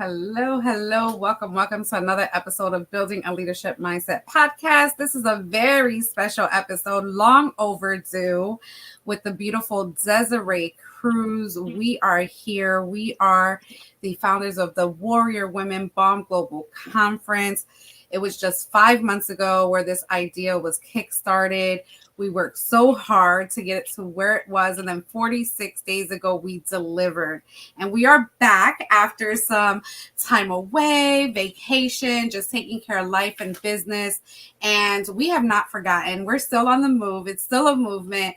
Hello, hello. Welcome to another episode of Building a Leadership Mindset podcast. This is a very special episode, long overdue, with the beautiful Desiree Cruz. We are here. We are the founders of the Warrior Women BALM Global Conference. It was just 5 months ago where this idea was kickstarted. We worked so hard to get it to where it was. And then 46 days ago, we delivered. And we are back after some time away, vacation, just taking care of life and business. And we have not forgotten. We're still on the move. It's still a movement.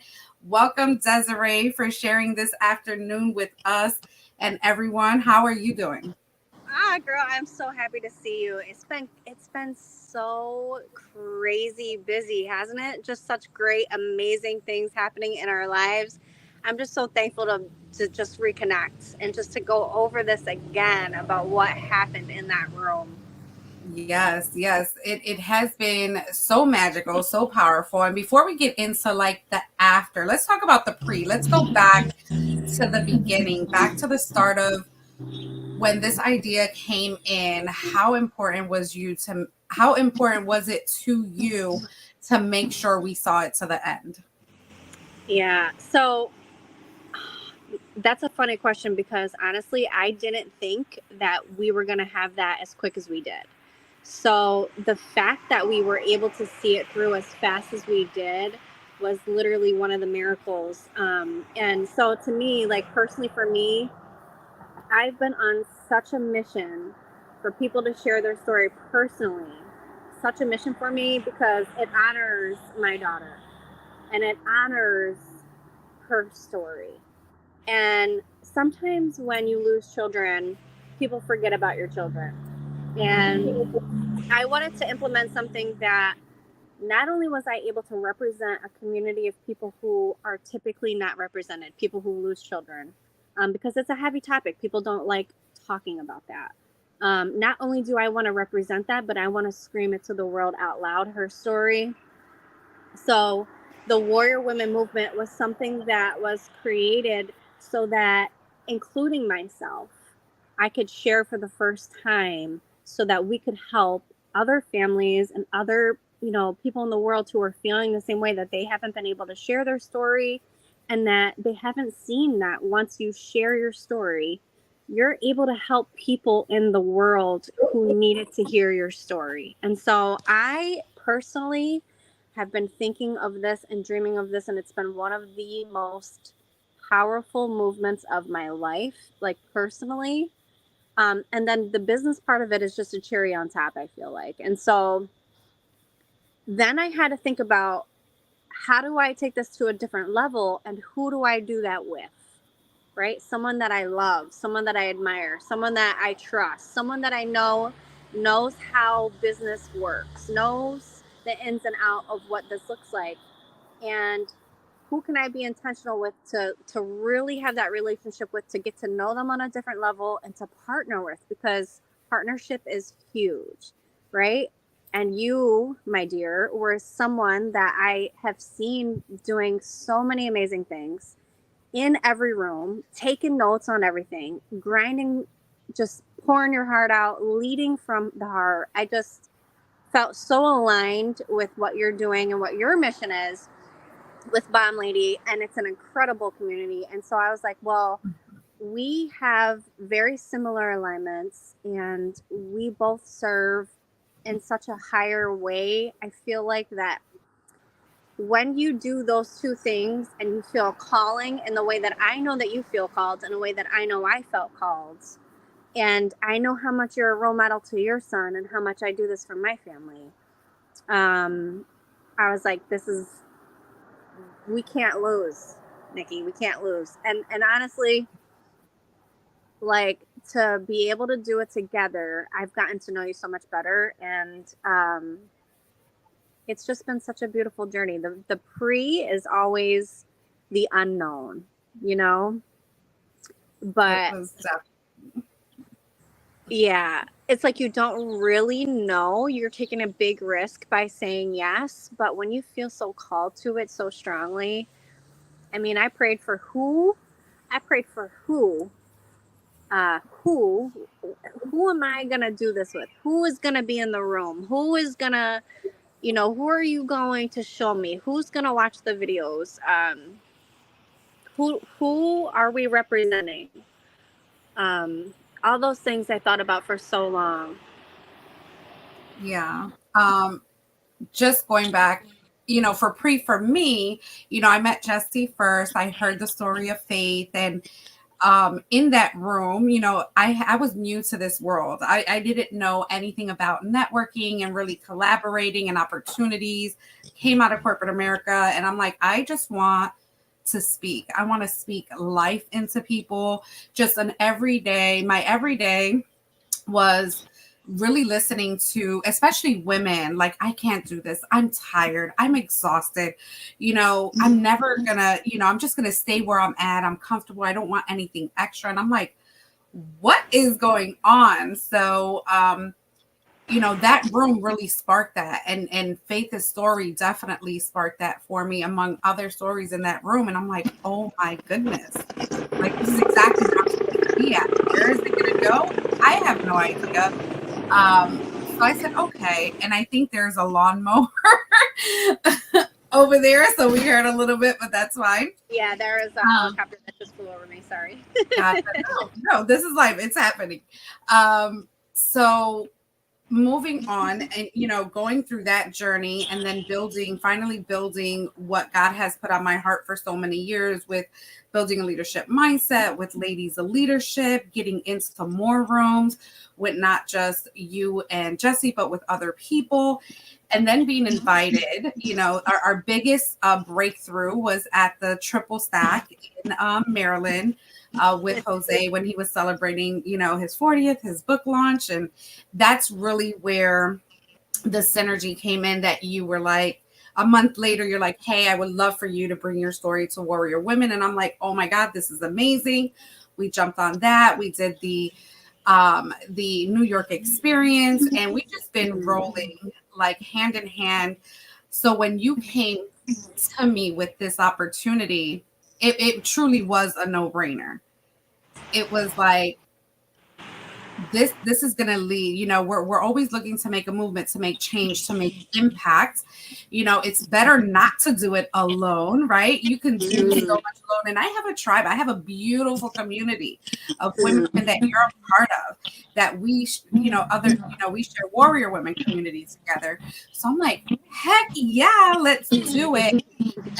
Welcome, Desiree, for sharing this afternoon with us and everyone. How are you doing? Girl, I'm so happy to see you. It's been so crazy busy, hasn't it? Just such great, amazing things happening in our lives. I'm just so thankful to just reconnect and just to go over this again about what happened in that room. Yes. It has been so magical, so powerful. And before we get into like the after, let's talk about the pre. Let's go back to the beginning, back to the start of when this idea came in. How important was it to you to make sure we saw it to the end? Yeah. So that's a funny question because honestly, I didn't think that we were going to have that as quick as we did. So the fact that we were able to see it through as fast as we did was literally one of the miracles. And so to me, like personally for me, I've been on such a mission for people to share their story personally. Such a mission for me because it honors my daughter and it honors her story. And sometimes when you lose children, people forget about your children. And I wanted to implement something that not only was I able to represent a community of people who are typically not represented, people who lose children, because it's a heavy topic. People don't like talking about that. Not only do I want to represent that, but I want to scream it to the world out loud, her story. So the Warrior Women movement was something that was created so that, including myself, I could share for the first time so that we could help other families and other, people in the world who are feeling the same way, that they haven't been able to share their story and that they haven't seen that once you share your story, you're able to help people in the world who needed to hear your story. And so I personally have been thinking of this and dreaming of this, and it's been one of the most powerful movements of my life, like personally. And then the business part of it is just a cherry on top, I feel like. And so then I had to think about, how do I take this to a different level and who do I do that with? Right? Someone that I love, someone that I admire, someone that I trust, someone that I know knows how business works, knows the ins and out of what this looks like. And who can I be intentional with to really have that relationship with, to get to know them on a different level and to partner with, because partnership is huge, right? And you, my dear, were someone that I have seen doing so many amazing things in every room, taking notes on everything, grinding, just pouring your heart out, leading from the heart. I just felt so aligned with what you're doing and what your mission is with Bomb Lady, and it's an incredible community. And so I was like, well, we have very similar alignments and we both serve in such a higher way. I feel like that when you do those two things and you feel calling in the way that I know that you feel called, in a way that I know I felt called, and I know how much you're a role model to your son and how much I do this for my family. I was like, we can't lose, Nikki. We can't lose. And honestly, like, to be able to do it together, I've gotten to know you so much better. And it's just been such a beautiful journey. The pre is always the unknown, you know? It But was yeah, it's like you don't really know. You're taking a big risk by saying yes. But when you feel so called to it so strongly, I mean, I prayed for who who am I gonna do this with? Who is gonna be in the room? Who is gonna, who are you going to show me? Who's gonna watch the videos? Who are we representing? All those things I thought about for so long. Yeah. Just going back, for me, I met Jesse first. I heard the story of faith, and in that room, I was new to this world. I didn't know anything about networking and really collaborating and opportunities. Came out of corporate America, and I'm like, I just want to speak. I want to speak life into people. Just my everyday was really listening to, especially women, like, I can't do this. I'm tired. I'm exhausted. I'm never gonna, I'm just gonna stay where I'm at. I'm comfortable. I don't want anything extra. And I'm like, what is going on? So, that room really sparked that. And Faith's story definitely sparked that for me, among other stories in that room. And I'm like, oh my goodness. Like, this is exactly what I'm supposed to be at. Where is it gonna go? I have no idea. So I said, okay. And I think there's a lawnmower over there. So we heard a little bit, but that's fine. Yeah, there is a helicopter that just flew over me. Sorry. No, this is life. It's happening. So moving on and, going through that journey, and then finally building what God has put on my heart for so many years, with building a leadership mindset, with ladies of leadership, getting into more rooms with not just you and Jesse, but with other people. And then being invited, our biggest breakthrough was at the Triple Stack in Maryland, with Jose, when he was celebrating, his 40th, his book launch. And that's really where the synergy came in, that you were like, a month later, you're like, hey, I would love for you to bring your story to Warrior Women. And I'm like, oh my God, this is amazing. We jumped on that. We did the New York experience, and we've just been rolling like hand in hand. So when you came to me with this opportunity, it truly was a no-brainer. It was like, this is going to lead, we're always looking to make a movement, to make change, to make impact. It's better not to do it alone, right? You can do so much alone. And I have a tribe. I have a beautiful community of women that you're a part of, that we share Warrior Women community together. So I'm like, heck yeah, let's do it.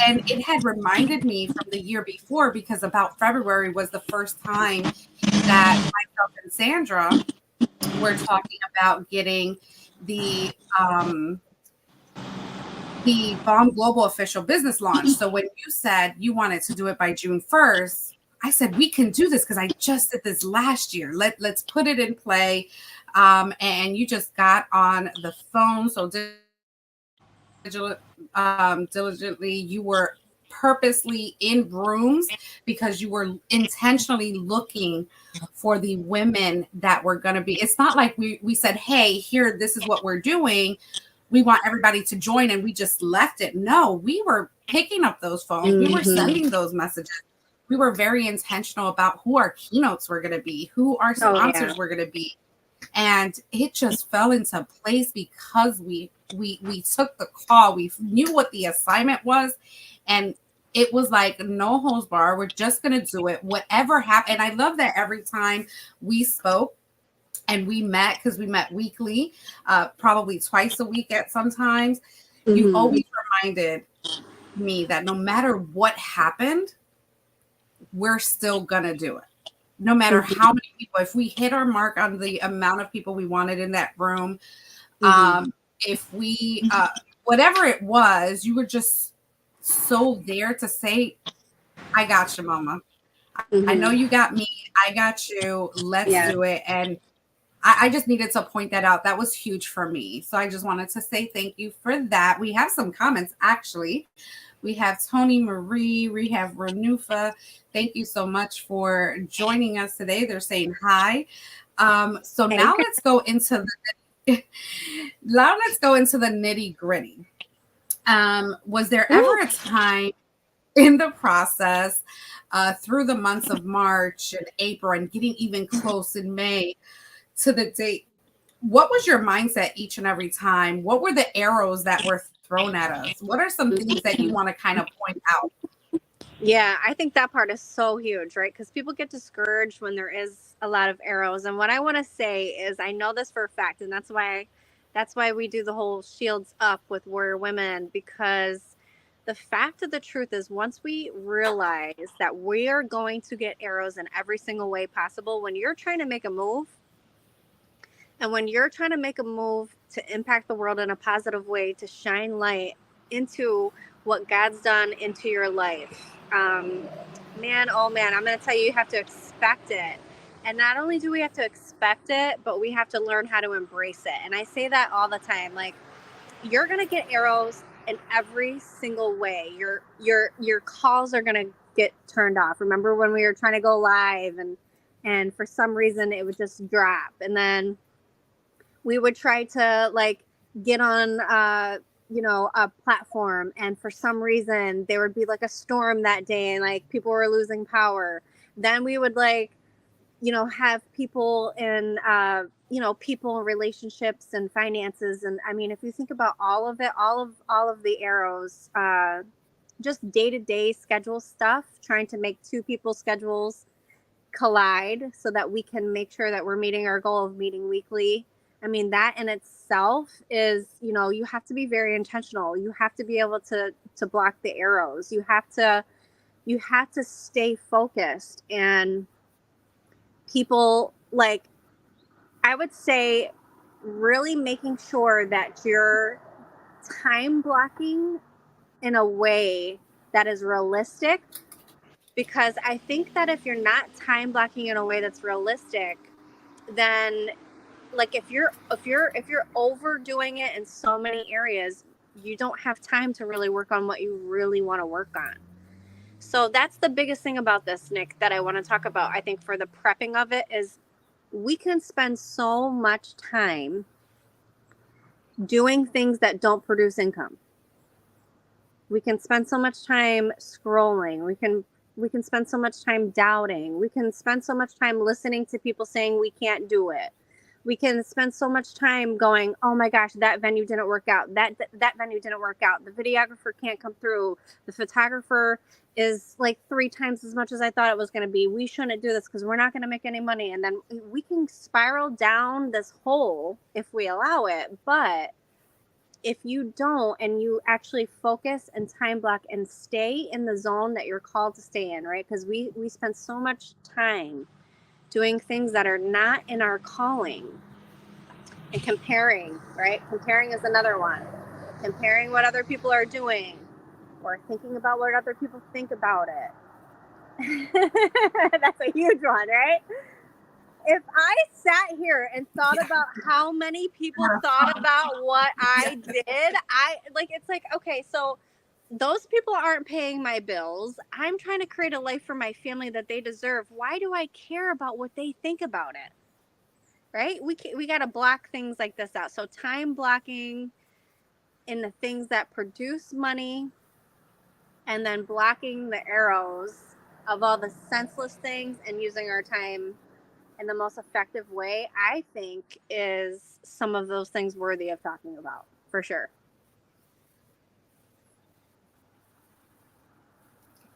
And it had reminded me from the year before, because about February was the first time that myself and Sandra were talking about getting the BALM Global official business launch. So when you said you wanted to do it by June 1st, I said, we can do this, because I just did this last year. Let's put it in play. And you just got on the phone so diligently. You were purposely in rooms because you were intentionally looking for the women that were going to be. It's not like we said, hey, here, this is what we're doing. We want everybody to join, and we just left it. No, we were picking up those phones. We were sending those messages. We were very intentional about who our keynotes were going to be, who our sponsors were going to be. And it just fell into place because we took the call. We knew what the assignment was, and it was like, no holds bar. We're just going to do it, whatever happened. And I love that every time we spoke and we met, because we met weekly, probably twice a week at sometimes, you always reminded me that no matter what happened, we're still going to do it. No matter how many people, if we hit our mark on the amount of people we wanted in that room, if we, whatever it was, you were just so there to say, I got you, mama. I know you got me. I got you. Let's do it. And I just needed to point that out. That was huge for me. So I just wanted to say thank you for that. We have some comments, actually. We have Tony Marie. We have Renufa. Thank you so much for joining us today. They're saying hi. So now let's go into the nitty gritty. Was there ever a time in the process, through the months of March and April and getting even close in May to the date, what was your mindset each and every time? What were the arrows that were thrown at us? What are some things that you want to kind of point out? Yeah, I think that part is so huge, right? Because people get discouraged when there is a lot of arrows. And what I want to say is, I know this for a fact, and that's why we do the whole shields up with warrior women, because the fact of the truth is, once we realize that we are going to get arrows in every single way possible, when you're trying to make a move, and when you're trying to make a move to impact the world in a positive way, to shine light into what God's done into your life, man, oh man, I'm going to tell you, you have to expect it. And not only do we have to expect it, but we have to learn how to embrace it. And I say that all the time. Like, you're going to get arrows in every single way. Your calls are going to get turned off. Remember when we were trying to go live and for some reason it would just drop, and then we would try to like get on a platform, and for some reason there would be like a storm that day and like people were losing power. Then we would have people in people, relationships and finances. And I mean, if you think about all of it, all of the arrows, just day-to-day schedule stuff, trying to make two people's schedules collide so that we can make sure that we're meeting our goal of meeting weekly. I mean, that in itself is, you have to be very intentional. You have to be able to block the arrows. You have to stay focused. And people, like, I would say, really making sure that you're time blocking in a way that is realistic. Because I think that if you're not time blocking in a way that's realistic, then like if you're overdoing it in so many areas, you don't have time to really work on what you really want to work on. So that's the biggest thing about this, Nick, that I want to talk about. I think for the prepping of it is, we can spend so much time doing things that don't produce income. We can spend so much time scrolling. We can spend so much time doubting. We can spend so much time listening to people saying we can't do it. We can spend so much time going, oh my gosh, that venue didn't work out. That venue didn't work out. The videographer can't come through. The photographer is like 3 times as much as I thought it was going to be. We shouldn't do this because we're not going to make any money. And then we can spiral down this hole if we allow it. But if you don't, and you actually focus and time block and stay in the zone that you're called to stay in, right? Because we spend so much time doing things that are not in our calling, and comparing, right? Comparing is another one. Comparing what other people are doing, or thinking about what other people think about it. That's a huge one, right? If I sat here and thought about how many people thought about what I did, it's like, okay, so those people aren't paying my bills. I'm trying to create a life for my family that they deserve. Why do I care about what they think about it? Right? We got to block things like this out. So time blocking in the things that produce money, and then blocking the arrows of all the senseless things and using our time in the most effective way, I think is some of those things worthy of talking about, for sure.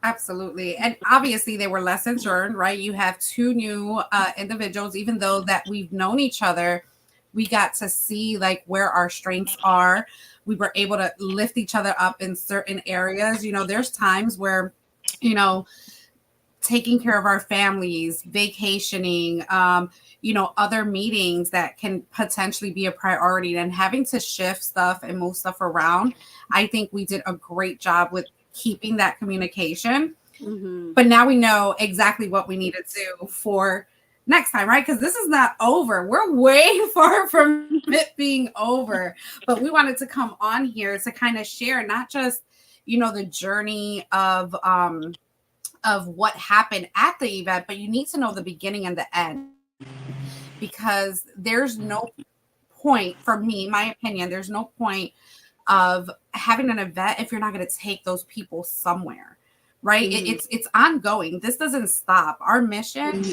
Absolutely. And obviously they were lessons learned, right? You have 2 new individuals, even though that we've known each other, we got to see like where our strengths are. We were able to lift each other up in certain areas. There's times where, taking care of our families, vacationing, other meetings that can potentially be a priority, and having to shift stuff and move stuff around. I think we did a great job with keeping that communication. Mm-hmm. But now we know exactly what we need to do for next time, right? Because this is not over. We're way far from it being over. But we wanted to come on here to kind of share not just, the journey of what happened at the event, but you need to know the beginning and the end, because there's no point, for me, my opinion, there's no point of having an event if you're not going to take those people somewhere, right? It's ongoing. This doesn't stop. Our mission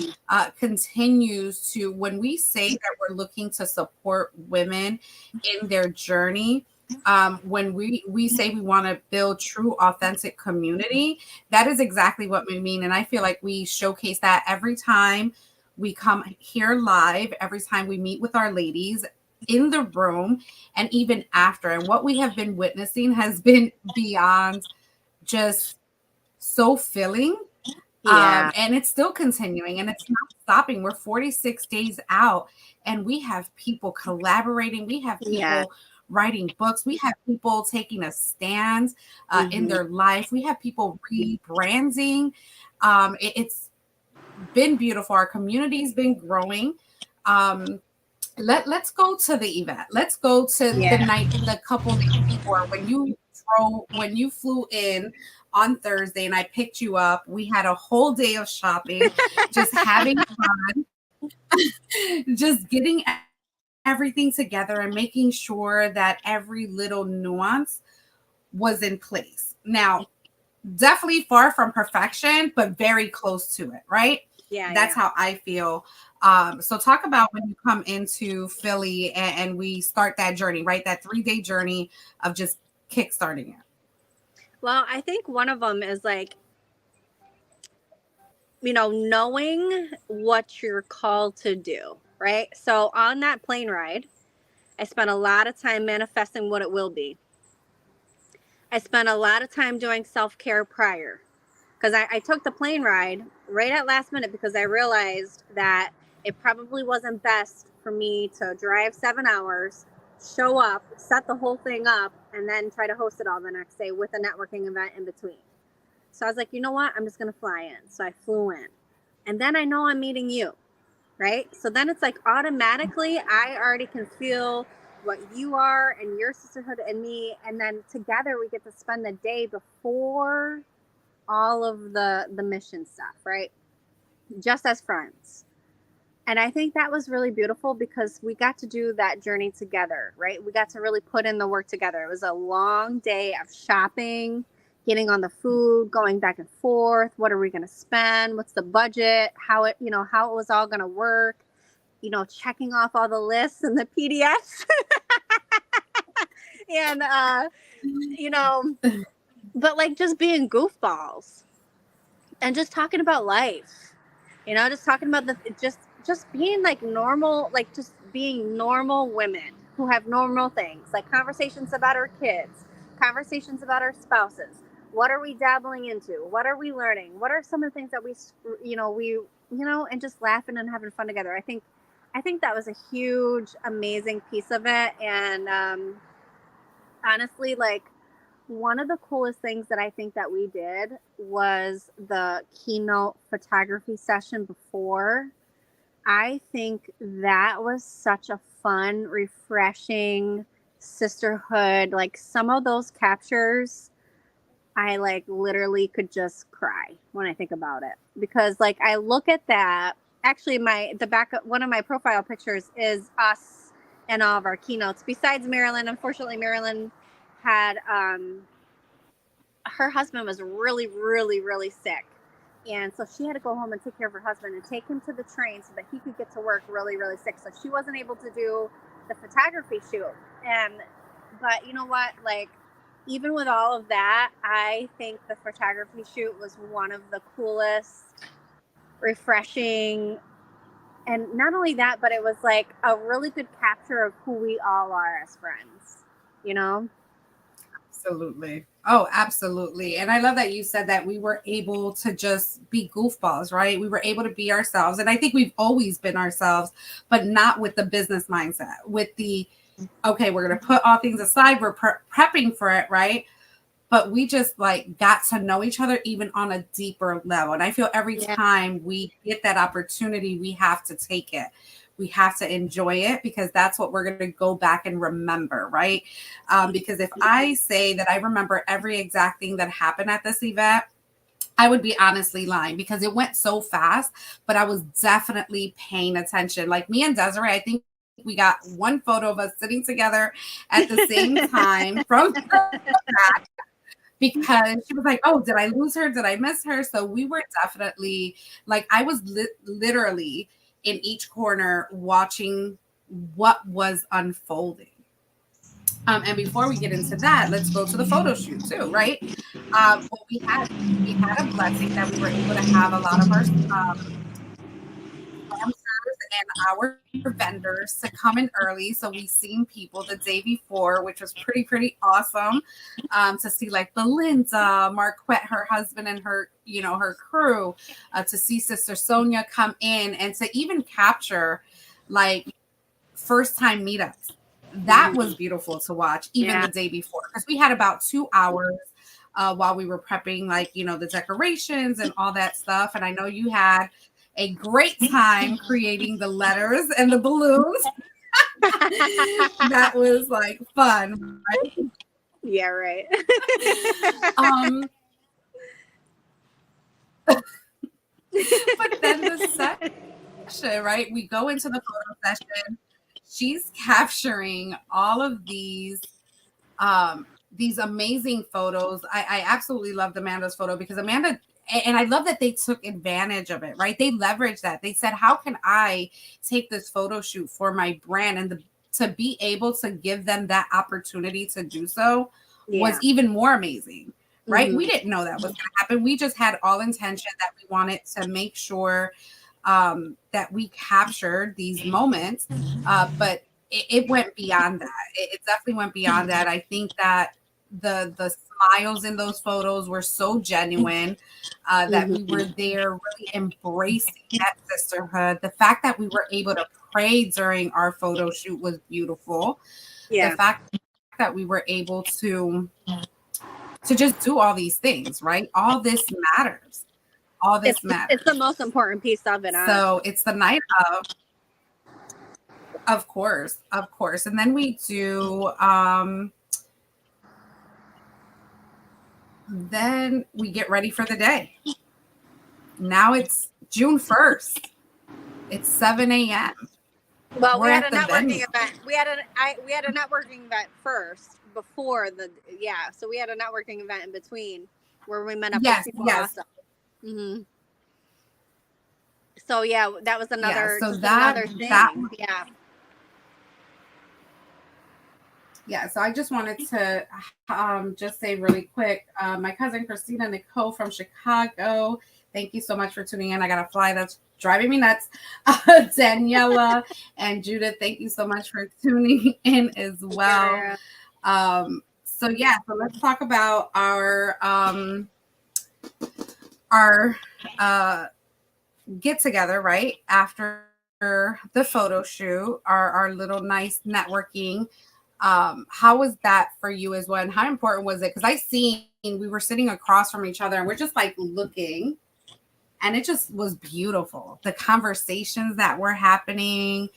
continues to, when we say that we're looking to support women in their journey, when we say we want to build true authentic community, that is exactly what we mean. And I feel like we showcase that every time we come here live, every time we meet with our ladies in the room, and even after. And what we have been witnessing has been beyond just so filling. Yeah. And it's still continuing and it's not stopping. We're 46 days out and we have people collaborating. We have people writing books. We have people taking a stand in their life. We have people rebranding. It's been beautiful. Our community's been growing. Let's go to the event. Let's go to the couple days before, when you flew in on Thursday and I picked you up. We had a whole day of shopping, just having fun, just getting everything together and making sure that every little nuance was in place. Now, definitely far from perfection, but very close to it, right? Yeah. That's how I feel. So talk about when you come into Philly and we start that journey, right? That 3-day journey of just kickstarting it. Well, I think one of them is like, knowing what you're called to do, right? So on that plane ride, I spent a lot of time manifesting what it will be. I spent a lot of time doing self-care prior, because I took the plane ride right at last minute because I realized that it probably wasn't best for me to drive 7 hours, show up, set the whole thing up, and then try to host it all the next day with a networking event in between. So I was like, you know what? I'm just going to fly in. So I flew in. And then I know I'm meeting you, right? So then it's like automatically I already can feel what you are and your sisterhood and me. And then together we get to spend the day before all of the mission stuff, right? Just as friends. And I think that was really beautiful because we got to do that journey together, right? We got to really put in the work together. It was a long day of shopping, getting on the food, going back and forth. What are we going to spend? What's the budget? How it was all going to work, checking off all the lists and the PDFs. And, but like just being goofballs and just talking about life, just talking about just being like normal, like just being normal women who have normal things, like conversations about our kids, conversations about our spouses. What are we dabbling into? What are we learning? What are some of the things that and just laughing and having fun together. I think that was a huge, amazing piece of it. And honestly, like one of the coolest things that I think that we did was the keynote photography session before. I think that was such a fun, refreshing sisterhood. Like some of those captures, I like literally could just cry when I think about it, because like I look at that. Actually, the back of one of my profile pictures is us and all of our keynotes. Besides Marilyn, unfortunately, Marilyn had her husband was really, really, really sick. And so she had to go home and take care of her husband and take him to the train so that he could get to work really, really sick. So she wasn't able to do the photography shoot. But you know what? Like, even with all of that, I think the photography shoot was one of the coolest, refreshing. And not only that, but it was like a really good capture of who we all are as friends, Absolutely. Oh, absolutely. And I love that you said that we were able to just be goofballs, right? We were able to be ourselves. And I think we've always been ourselves, but not with the business mindset, with the, okay, we're going to put all things aside. We're prepping for it, right? But we just like got to know each other even on a deeper level. And I feel every time we get that opportunity, we have to take it. We have to enjoy it because that's what we're going to go back and remember, right? Because if I say that I remember every exact thing that happened at this event, I would be honestly lying because it went so fast, but I was definitely paying attention. Like me and Desiree, I think we got one photo of us sitting together at the same time from the back. because she was like, oh, did I lose her? Did I miss her? So we were definitely like, I was literally in each corner watching what was unfolding. And before we get into that, let's go to the photo shoot too, right? Well, we had a blessing that we were able to have a lot of our sponsors and our vendors to come in early. So we seen people the day before, which was pretty awesome. To see like Belinda, Marquette, her husband, and her, her crew, to see Sister Sonia come in and to even capture like first time meetups. That was beautiful to watch, even the day before, because we had about 2 hours while we were prepping, like, the decorations and all that stuff. And I know you had a great time creating the letters and the balloons. That was like fun, right? Yeah, right. But then the session, right? We go into the photo session. She's capturing all of these amazing photos. I absolutely loved Amanda's photo because Amanda, and I love that they took advantage of it, right? They leveraged that. They said, how can I take this photo shoot for my brand? And to be able to give them that opportunity to do so was even more amazing, right? We didn't know that was going to happen. We just had all intention that we wanted to make sure that we captured these moments, but it went beyond that. It definitely went beyond that. I think that the smiles in those photos were so genuine, that we were there really embracing that sisterhood. The fact that we were able to pray during our photo shoot was beautiful. The fact that we were able to just do all these things, right? All this matters. All this matters. It's the most important piece of it. So it's the night of course. And then we do, then we get ready for the day. Now it's June 1st. It's 7 a.m. Well, we had a networking event. We had a networking event first before so we had a networking event in between where we met up with people also. Mm-hmm. So that was another another thing. So I just wanted to just say really quick, my cousin Christina Nicole from Chicago, thank you so much for tuning in. I got a fly that's driving me nuts. Daniela and Judith, thank you so much for tuning in as well. So let's talk about our get together, right? After the photo shoot, our little nice networking. How was that for you as well? And how important was it? Because we were sitting across from each other and we're just like looking, and it just was beautiful. The conversations that were happening,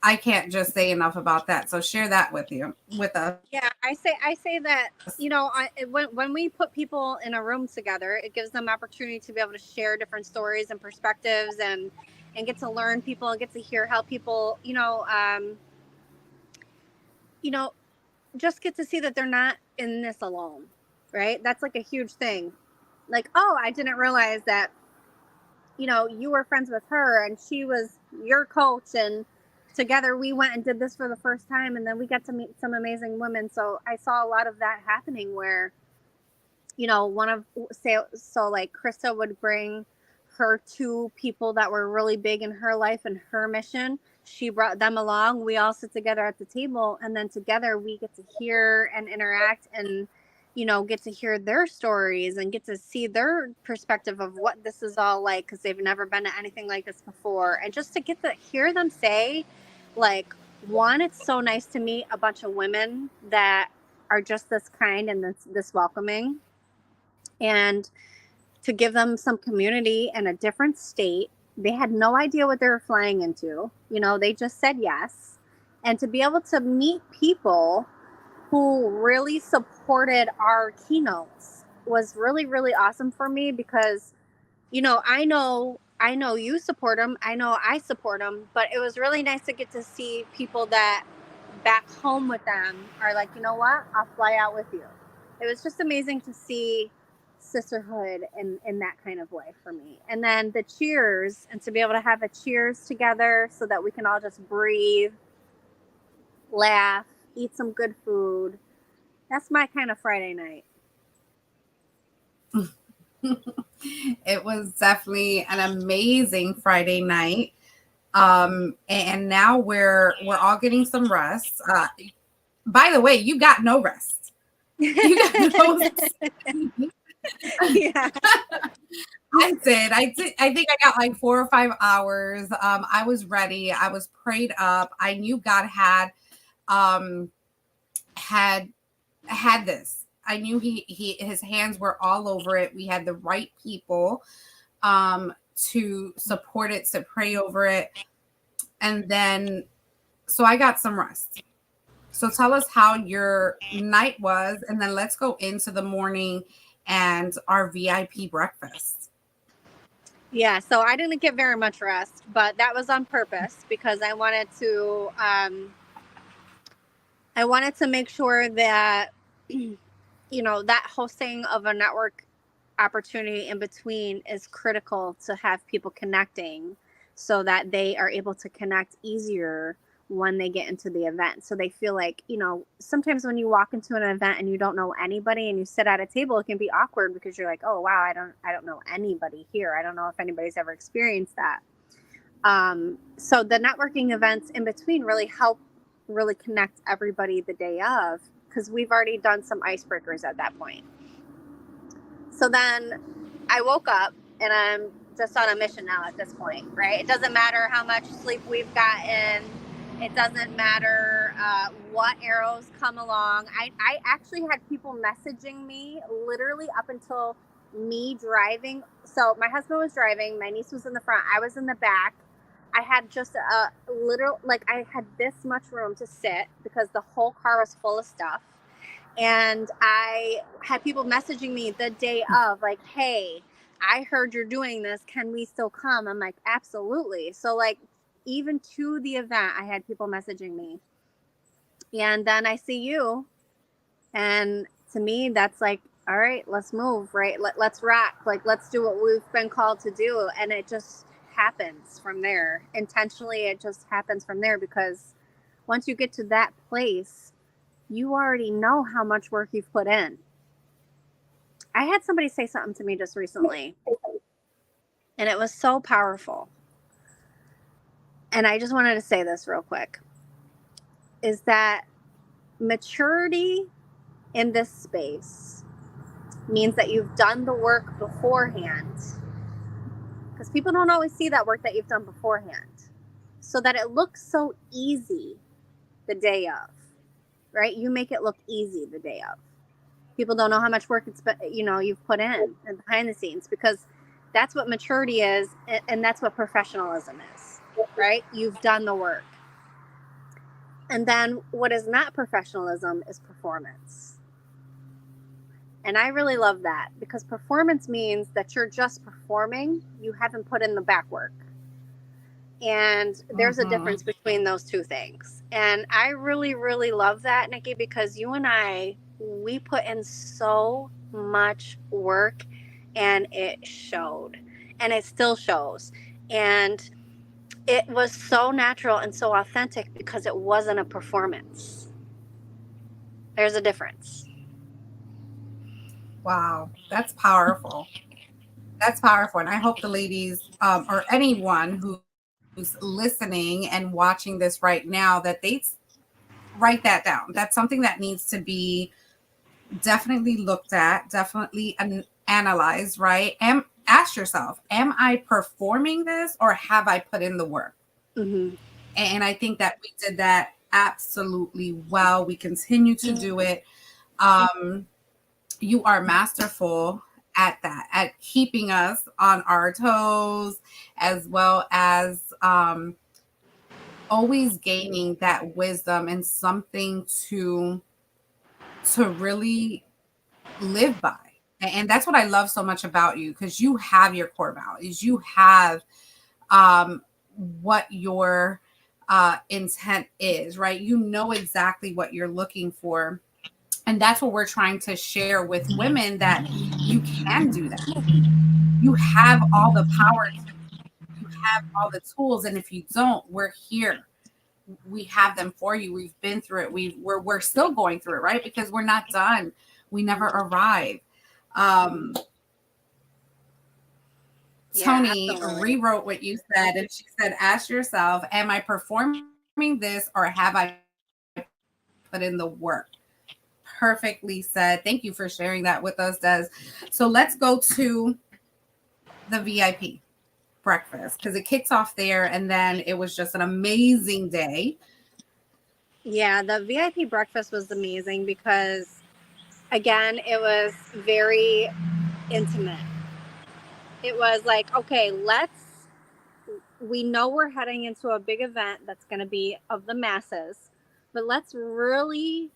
I can't just say enough about that. So share that with us. Yeah, I say that, when we put people in a room together, it gives them opportunity to be able to share different stories and perspectives and get to learn people and get to hear how people, just get to see that they're not in this alone, right? That's like a huge thing. Like, oh, I didn't realize that, you were friends with her and she was your coach, and together we went and did this for the first time, and then we got to meet some amazing women. So I saw a lot of that happening where, like Krista would bring her 2 people that were really big in her life and her mission. She brought them along. We all sit together at the table, and then together we get to hear and interact and, get to hear their stories and get to see their perspective of what this is all like, because they've never been to anything like this before. And just to get to hear them say, like, one, it's so nice to meet a bunch of women that are just this kind and this welcoming, and to give them some community in a different state. They had no idea what they were flying into. They just said yes. And to be able to meet people who really supported our keynotes was really, really awesome for me, because, I know you support them. I know I support them, but it was really nice to get to see people that back home with them are like, you know what, I'll fly out with you. It was just amazing to see sisterhood in that kind of way for me. And then the cheers, and to be able to have a cheers together so that we can all just breathe, laugh, eat some good food. That's my kind of Friday night. It was definitely an amazing Friday night. And now we're all getting some rest. By the way, you got no rest. You got no Yeah. I did. I think I got like 4 or 5 hours. I was ready. I was prayed up. I knew God um had this. I knew his hands were all over it. We had the right people to support it, to pray over it. And then so I got some rest. So tell us how your night was, and then let's go into the morning and our VIP breakfast. Yeah, so I didn't get very much rest, but that was on purpose because I wanted to make sure that that hosting of a network opportunity in between is critical to have people connecting so that they are able to connect easier when they get into the event. So they feel like, sometimes when you walk into an event and you don't know anybody and you sit at a table, it can be awkward because you're like, oh wow, I don't know anybody here. I don't know if anybody's ever experienced that. So the networking events in between really help really connect everybody the day of, because we've already done some icebreakers at that point. So then I woke up and I'm just on a mission now at this point, right? It doesn't matter how much sleep we've gotten. It doesn't matter what arrows come along. I actually had people messaging me literally up until me driving. So my husband was driving. My niece was in the front. I was in the back. I had just a literal, I had this much room to sit because the whole car was full of stuff. And I had people messaging me the day of, like, hey, I heard you're doing this. Can we still come? I'm like, absolutely. So, even to the event, I had people messaging me. And then I see you. And to me, that's like, all right, let's move, right? Let's rock. Let's do what we've been called to do. And it just happens from there. Intentionally, it just happens from there, because once you get to that place, you already know how much work you've put in. I had somebody say something to me just recently, and it was so powerful. And I just wanted to say this real quick, is that maturity in this space means that you've done the work beforehand, because people don't always see that work that you've done beforehand, so that it looks so easy the day of, right? You make it look easy the day of. People don't know how much work you've put in and behind the scenes, because that's what maturity is, and that's what professionalism is, right? You've done the work. And then what is not professionalism is performance. And I really love that, because performance means that you're just performing. You haven't put in the back work. And there's a difference between those two things. And I really, really love that, Nikki, because you and I, we put in so much work, and it showed, and it still shows. And it was so natural and so authentic because it wasn't a performance. There's a difference. Wow, that's powerful. That's powerful. And I hope the ladies or anyone who's listening and watching this right now, that they write that down. That's something that needs to be definitely looked at, definitely analyzed, right? And ask yourself, am I performing this, or have I put in the work? Mm-hmm. And I think that we did that absolutely well. We continue to do it. You are masterful at that, at keeping us on our toes, as well as always gaining that wisdom and something to really live by. And that's what I love so much about you, because you have your core values. You have what your intent is, right? You know exactly what you're looking for. And that's what we're trying to share with women, that you can do that. You have all the power. You have all the tools. And if you don't, we're here. We have them for you. We've been through it. We're still going through it, right? Because we're not done. We never arrive. Tony rewrote what you said, and she said, ask yourself, am I performing this, or have I put in the work? Perfectly said. Thank you for sharing that with us, Des. So let's go to the VIP breakfast, because it kicks off there, and then it was just an amazing day. Yeah, the VIP breakfast was amazing because, again, it was very intimate. It was like, okay, we know we're heading into a big event that's going to be of the masses, but let's really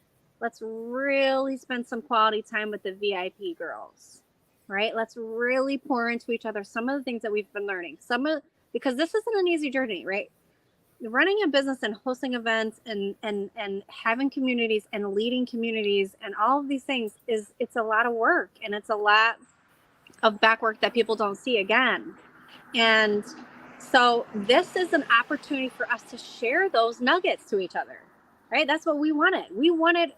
spend some quality time with the VIP girls, right? Let's really pour into each other some of the things that we've been learning. Because this isn't an easy journey, right? Running a business and hosting events and having communities and leading communities and all of these things it's a lot of work, and it's a lot of back work that people don't see again. And so this is an opportunity for us to share those nuggets to each other, right? That's what we wanted. We wanted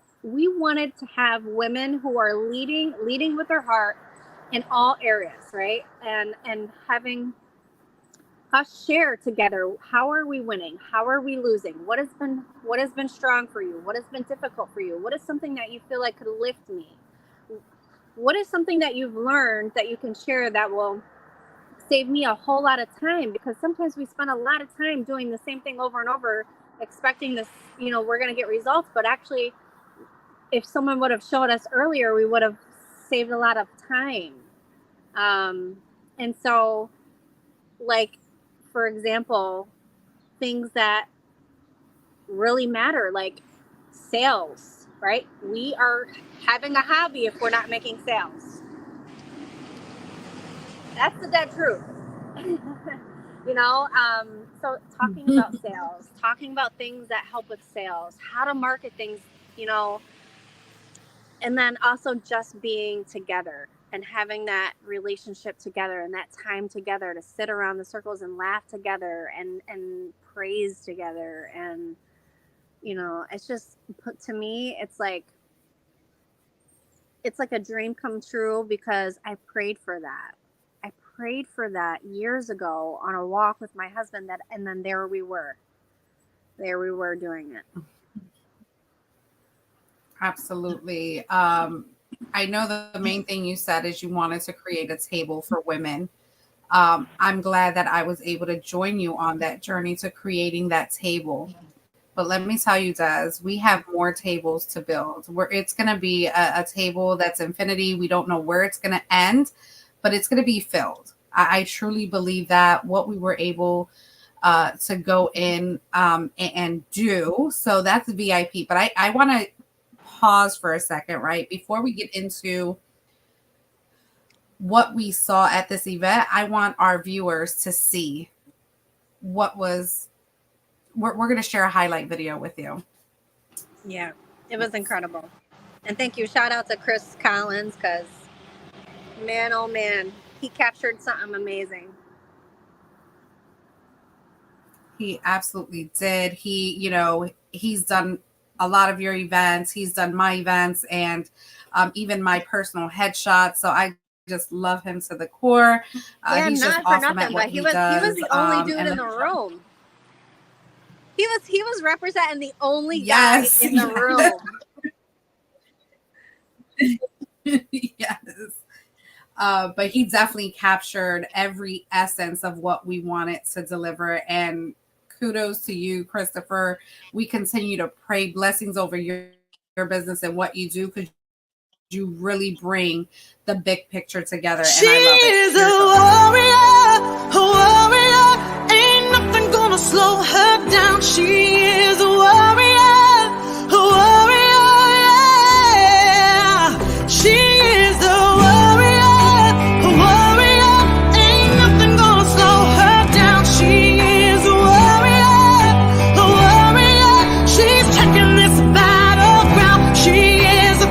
to have women who are leading with their heart in all areas, right? And having us share together, how are we winning? How are we losing? What has been strong for you? What has been difficult for you? What is something that you feel like could lift me? What is something that you've learned that you can share that will save me a whole lot of time? Because sometimes we spend a lot of time doing the same thing over and over, expecting this, we're going to get results. But actually, if someone would have showed us earlier, we would have saved a lot of time. And so, like, for example, things that really matter, like sales, right? We are having a hobby if we're not making sales. That's the dead truth. So talking about sales, talking about things that help with sales, how to market things, and then also just being together and having that relationship together and that time together to sit around the circles and laugh together and praise together. And, it's just, to me, it's like a dream come true, because I prayed for that. I prayed for that years ago on a walk with my husband, and then there we were doing it. Absolutely. I know the main thing you said is you wanted to create a table for women. I'm glad that I was able to join you on that journey to creating that table. But let me tell you, Des, we have more tables to build. It's going to be a table that's infinity. We don't know where it's going to end, but it's going to be filled. I truly believe that what we were able to go in and do. So that's VIP. But I want to pause for a second, right? Before we get into what we saw at this event, I want our viewers to see what was, we're going to share a highlight video with you. Yeah, it was incredible. And thank you. Shout out to Chris Collins, because man, oh man, he captured something amazing. He absolutely did. He's done a lot of your events. He's done my events and even my personal headshots. So I just love him to the core. He's just awesome at what he does. He was the only dude in the room. He was representing the only guy in the room. Yes. But he definitely captured every essence of what we wanted to deliver. And kudos to you, Christopher. We continue to pray blessings over your business and what you do, because you really bring the big picture together. And she is a warrior. Ain't nothing gonna slow her down. She is a warrior, yeah. She is a warrior. Ain't nothing gonna slow her down. She is a warrior. She's taking this battleground. She is a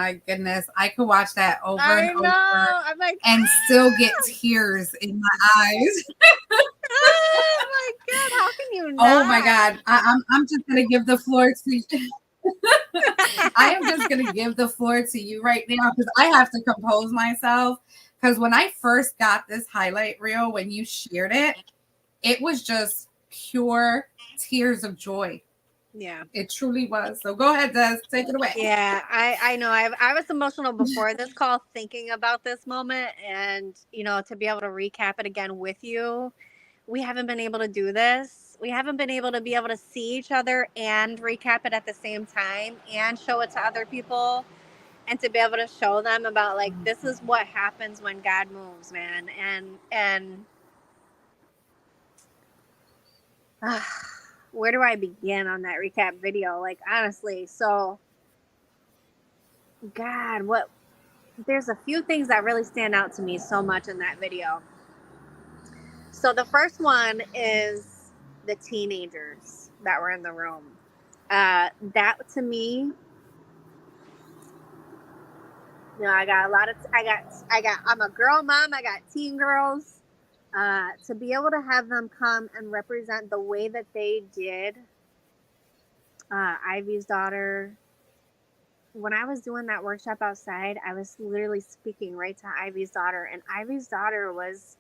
my goodness. I could watch that over I and know. over I'm like, and still get tears in my eyes. oh my God, how can you not? Oh my God. I'm just gonna give the floor to I am just gonna give the floor to you right now because I have to compose myself. Because when I first got this highlight reel, when you shared it, it was just pure tears of joy. Yeah. It truly was. So go ahead, Des, take it away. Yeah, I know. I was emotional before this call thinking about this moment, and to be able to recap it again with you. We haven't been able to do this. We haven't been able to see each other and recap it at the same time and show it to other people, and to be able to show them about like this is what happens when God moves, man. And where do I begin on that recap video? Like honestly, so God, there's a few things that really stand out to me so much in that video. So the first one is the teenagers that were in the room. That to me, I got a lot of, I'm a girl mom. I got teen girls. To be able to have them come and represent the way that they did, Ivy's daughter. When I was doing that workshop outside, I was literally speaking right to Ivy's daughter, and Ivy's daughter was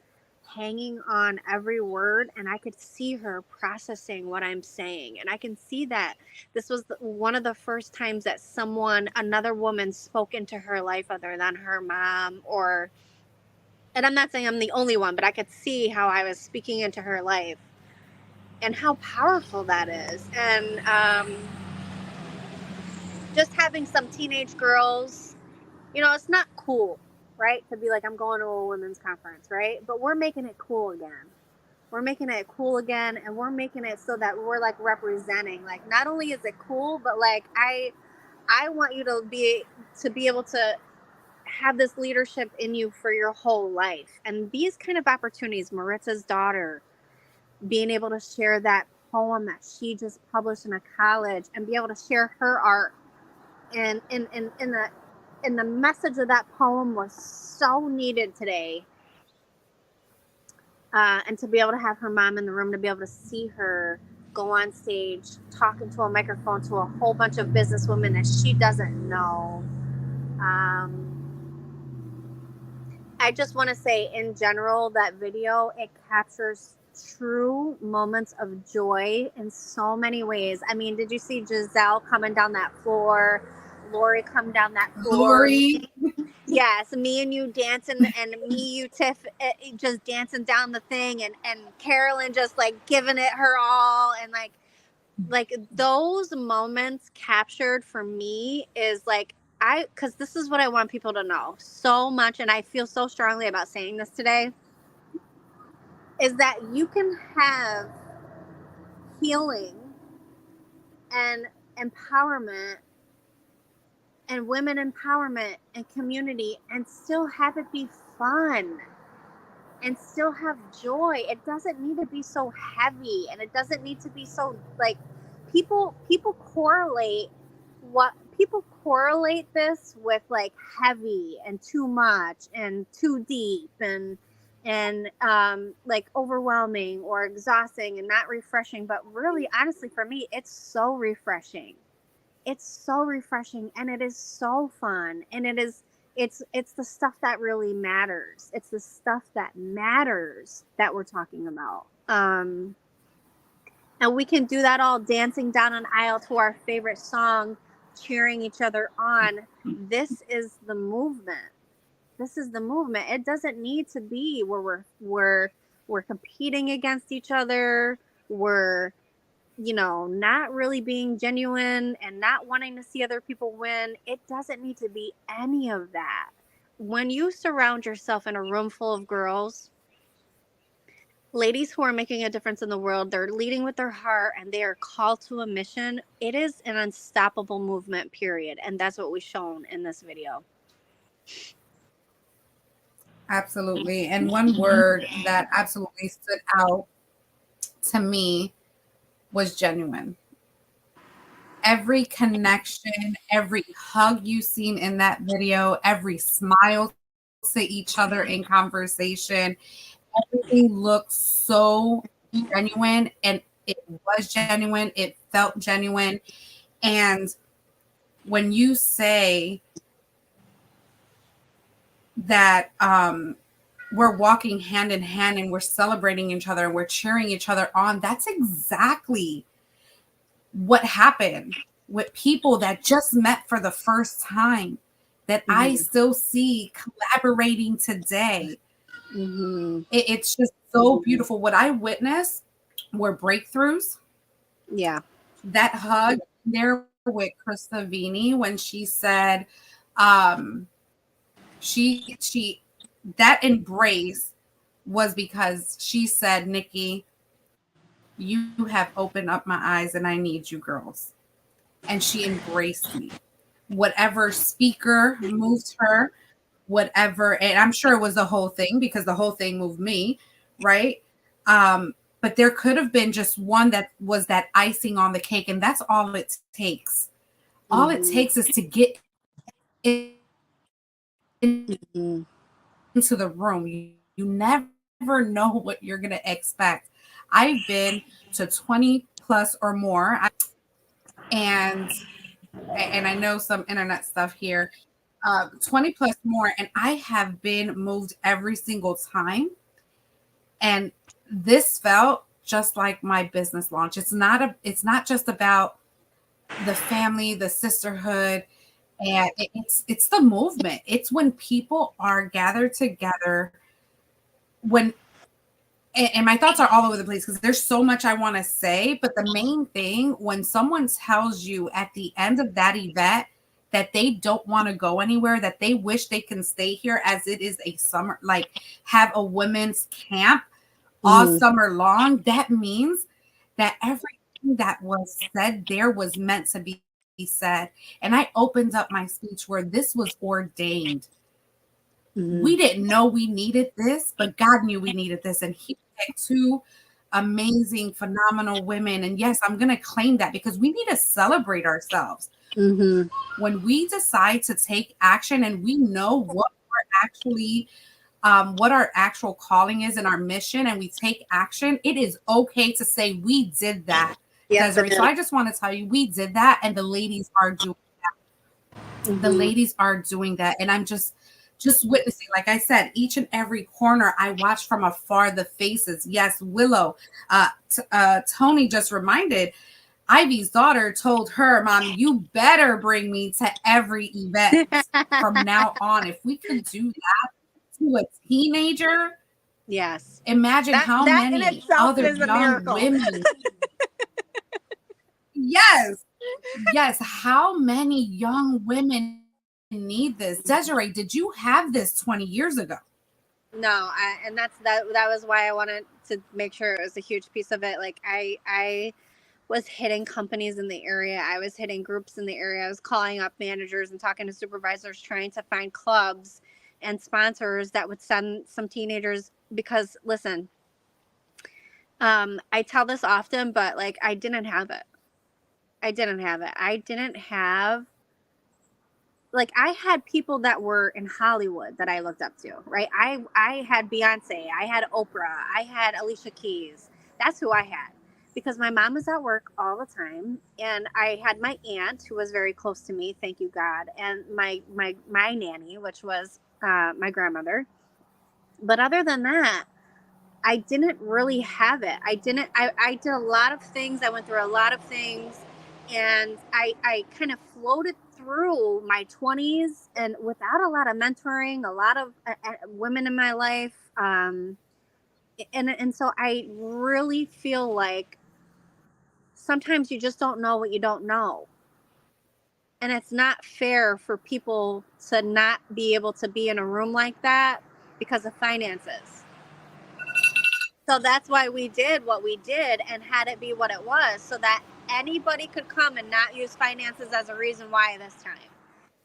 hanging on every word, and I could see her processing what I'm saying. And I can see that this was one of the first times that another woman spoke into her life other than her mom, and I'm not saying I'm the only one, but I could see how I was speaking into her life and how powerful that is. And just having some teenage girls, it's not cool, right? To be like, I'm going to a women's conference, right? But we're making it cool again. We're making it cool again, and we're making it so that we're like representing. Like, not only is it cool, but like I want you to be able to have this leadership in you for your whole life. And these kind of opportunities, Maritza's daughter, being able to share that poem that she just published in a college and be able to share her art, and in the message of that poem was so needed today. And to be able to have her mom in the room, to be able to see her go on stage talking to a microphone to a whole bunch of businesswomen that she doesn't know. I just want to say, in general, that video, it captures true moments of joy in so many ways. I mean, did you see Giselle coming down that floor? Lori come down that floor. Lori. Yes, me and you dancing, and me, you, Tiff, just dancing down the thing, and Carolyn just like giving it her all, and like those moments captured for me is like, because this is what I want people to know so much, and I feel so strongly about saying this today, is that you can have healing and empowerment and women empowerment and community and still have it be fun and still have joy. It doesn't need to be so heavy, and it doesn't need to be so like people correlate this with like heavy and too much and too deep and like overwhelming or exhausting and not refreshing. But really, honestly, for me, it's so refreshing. It's so refreshing, and it is so fun, and it's the stuff that really matters. It's the stuff that matters that we're talking about. And we can do that all dancing down an aisle to our favorite song, cheering each other on. This is the movement. This is the movement. It doesn't need to be where we're competing against each other. We're not really being genuine and not wanting to see other people win. It doesn't need to be any of that. When you surround yourself in a room full of girls, ladies who are making a difference in the world, they're leading with their heart and they are called to a mission, it is an unstoppable movement, period. And that's what we've shown in this video. Absolutely. And one word that absolutely stood out to me was genuine. every connection, every hug you seen in that video, every smile to each other in conversation, everything looks so genuine, and it was genuine. It felt genuine. And when you say that we're walking hand in hand and we're celebrating each other and we're cheering each other on, that's exactly what happened with people that just met for the first time that I still see collaborating today. It's just so beautiful. What I witnessed were breakthroughs. Yeah. That hug there with Krista Vini when she said, she that embrace was because she said, Nikki, you have opened up my eyes and I need you girls. And she embraced me. Whatever speaker moved her, whatever, and I'm sure it was the whole thing because the whole thing moved me, right? But there could have been just one that was that icing on the cake, and that's all it takes. All it takes is to get into the room. You never know what you're going to expect. I've been to 20 plus or more, and I know some internet stuff here, 20 plus more, and I have been moved every single time. And this felt just like my business launch. It's not just about the family, the sisterhood, and it's the movement. It's when people are gathered together. And my thoughts are all over the place because there's so much I want to say, but the main thing, when someone tells you at the end of that event that they don't want to go anywhere, that they wish they can stay here as it is a summer, like have a women's camp all summer long, that means that everything that was said there was meant to be said. And I opened up my speech where this was ordained. We didn't know we needed this, but God knew we needed this. And he picked two amazing, phenomenal women. And yes, I'm going to claim that because we need to celebrate ourselves. When we decide to take action and we know what we're actually, what our actual calling is and our mission, and we take action, it is okay to say we did that. Yes, So I just want to tell you, we did that, and the ladies are doing that. The ladies are doing that. And I'm just witnessing, like I said, each and every corner. I watch from afar the faces. Yes, Willow. Tony just reminded, Ivy's daughter told her, Mom, you better bring me to every event from now on. If we could do that to a teenager, yes. Imagine how many other young women. Yes, how many young women need this? Desiree, did you have this 20 years ago? No, and that was why I wanted to make sure it was a huge piece of it. Like I was hitting companies in the area. I was hitting groups in the area. I was calling up managers and talking to supervisors, trying to find clubs and sponsors that would send some teenagers. Because listen, I tell this often, but like I didn't have it. I didn't have, like, I had people that were in Hollywood that I looked up to, right? I had Beyonce, I had Oprah, I had Alicia Keys. That's who I had, because my mom was at work all the time, and I had my aunt who was very close to me, thank you God, and my nanny, which was my grandmother. But other than that, I didn't really have it. I did a lot of things. I went through a lot of things, and I kind of floated through my 20s and without a lot of mentoring, a lot of women in my life. And so I really feel like sometimes you just don't know what you don't know. And it's not fair for people to not be able to be in a room like that because of finances. So that's why we did what we did and had it be what it was, so that anybody could come and not use finances as a reason why this time.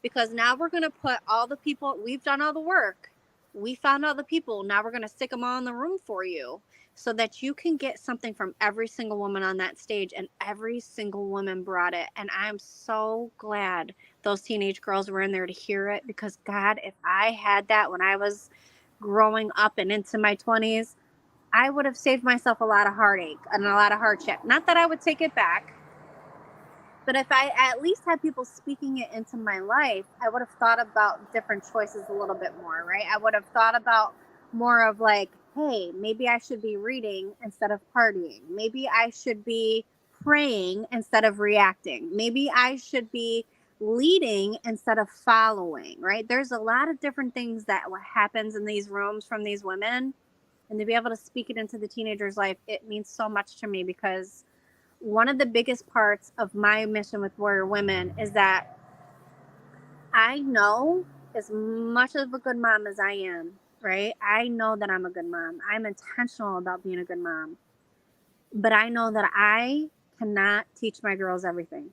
Because now we're going to put all the people, we've done all the work. we found out the people. Now we're going to stick them all in the room for you so that you can get something from every single woman on that stage. And every single woman brought it. And I'm so glad those teenage girls were in there to hear it, because God, if I had that when I was growing up and into my 20s, I would have saved myself a lot of heartache and a lot of hardship. Not that I would take it back, but if I at least had people speaking it into my life, I would have thought about different choices a little bit more, right? I would have thought about more of like, hey, maybe I should be reading instead of partying. Maybe I should be praying instead of reacting. Maybe I should be leading instead of following, right? There's a lot of different things that what happens in these rooms from these women. And to be able to speak it into the teenager's life, it means so much to me, because one of the biggest parts of my mission with Warrior Women is that I know, as much of a good mom as I am, right? I know that I'm a good mom. I'm intentional about being a good mom. But I know that I cannot teach my girls everything.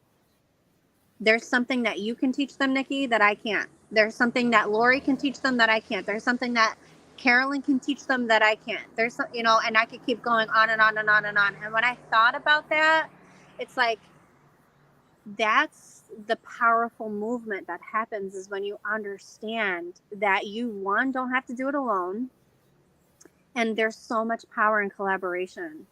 There's something that you can teach them, Nikki, that I can't. There's something that Lori can teach them that I can't. There's something that Carolyn can teach them that I can't. There's some, you know, and I could keep going on and on and on and on. And when I thought about that, it's like, that's the powerful movement that happens, is when you understand that you, one, don't have to do it alone. And there's so much power in collaboration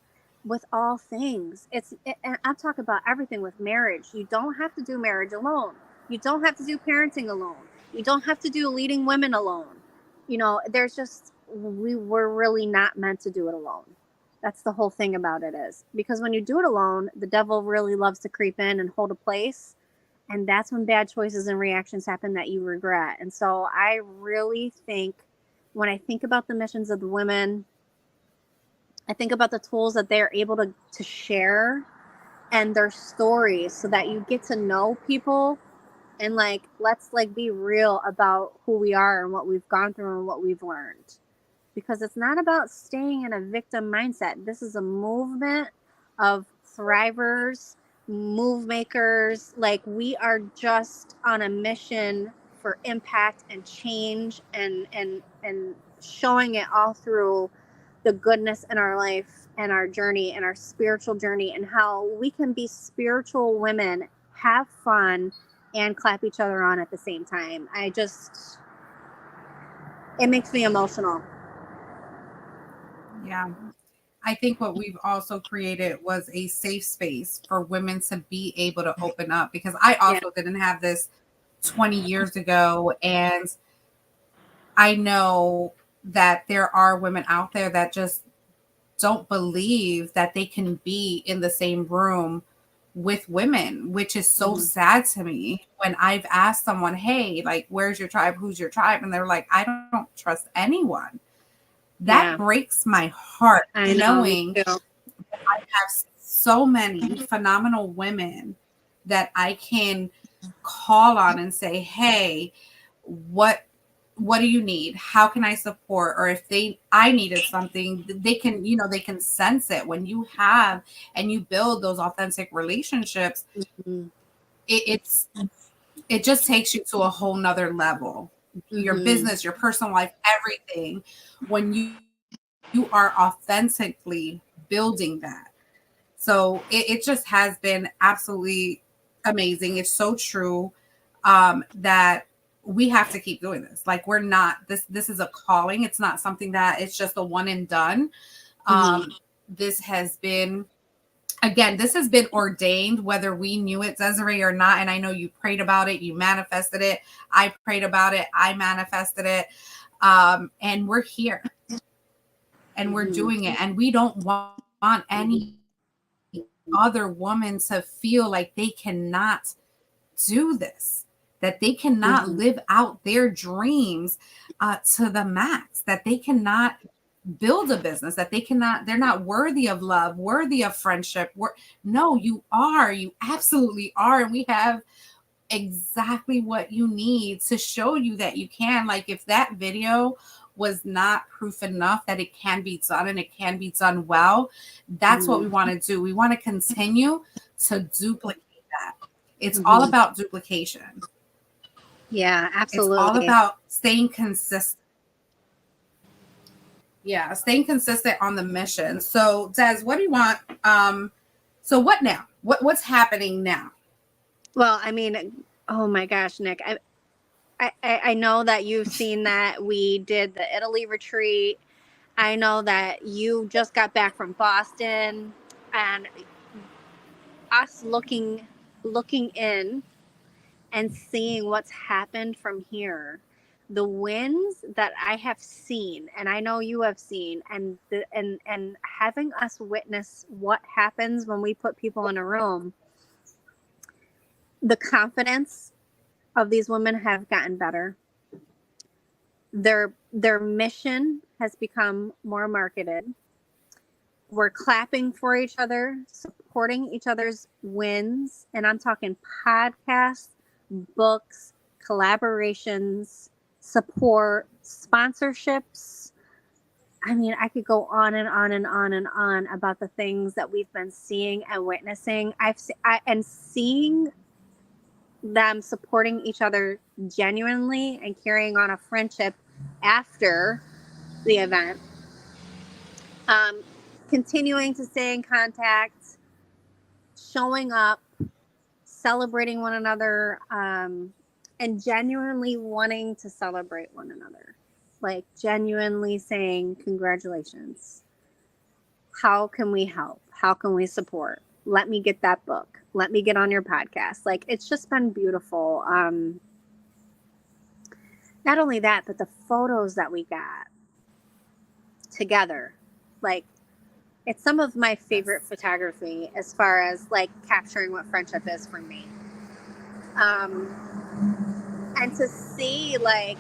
with all things. And I'm talking about everything with marriage. You don't have to do marriage alone. You don't have to do parenting alone. You don't have to do leading women alone. You know, there's just, we were really not meant to do it alone. That's the whole thing about it, is because when you do it alone, the devil really loves to creep in and hold a place. And that's when bad choices and reactions happen that you regret. And so I really think, when I think about the missions of the women, I think about the tools that they're able to share and their stories, so that you get to know people, and like, let's like be real about who we are and what we've gone through and what we've learned. Because it's not about staying in a victim mindset. This is a movement of thrivers, move makers. Like, we are just on a mission for impact and change, and showing it all through the goodness in our life and our journey and our spiritual journey, and how we can be spiritual women, have fun, and clap each other on at the same time. It makes me emotional. Yeah. I think what we've also created was a safe space for women to be able to open up, because I also didn't have this 20 years ago. And I know that there are women out there that just don't believe that they can be in the same room with women, which is so sad to me. When I've asked someone, hey, like, where's your tribe? Who's your tribe? And they're like, I don't trust anyone. That breaks my heart, knowing that I have so many phenomenal women that I can call on and say, hey, what do you need? How can I support? Or if I needed something, they can, they can sense it. When you have and you build those authentic relationships, it just takes you to a whole nother level. Your business, your personal life, everything, when you are authentically building that. So it just has been absolutely amazing. It's so true that we have to keep doing this. Like, we're not, this is a calling. It's not something that it's just a one and done. This has been, again, this has been ordained, whether we knew it, Desiree, or not. And I know you prayed about it. You manifested it. I prayed about it. I manifested it. And we're here. And we're doing it. And we don't want any other woman to feel like they cannot do this, that they cannot live out their dreams to the max, that they cannot build a business, that they're not worthy of love, worthy of friendship. No, you are. You absolutely are. And we have exactly what you need to show you that you can. Like, if that video was not proof enough that it can be done, and it can be done well, that's what we want to do. We want to continue to duplicate that. It's all about duplication. Yeah, absolutely. It's all about staying consistent. Yeah, staying consistent on the mission. So, Des, what do you want? So what now? What's happening now? Well, I mean, oh my gosh, Nick, I know that you've seen that we did the Italy retreat. I know that you just got back from Boston, and us looking in and seeing what's happened from here, the wins that I have seen, and I know you have seen, and having us witness what happens when we put people in a room, the confidence of these women have gotten better. Their mission has become more marketed. We're clapping for each other, supporting each other's wins, and I'm talking podcasts, books, collaborations, support, sponsorships. I mean, I could go on and on and on and on about the things that we've been seeing and witnessing. And seeing them supporting each other genuinely and carrying on a friendship after the event. Continuing to stay in contact, showing up, celebrating one another, and genuinely wanting to celebrate one another. Like genuinely saying, congratulations. How can we help? How can we support? Let me get that book. Let me get on your podcast. Like, it's just been beautiful. Not only that, but the photos that we got together, like, it's some of my favorite photography as far as like capturing what friendship is for me. And to see like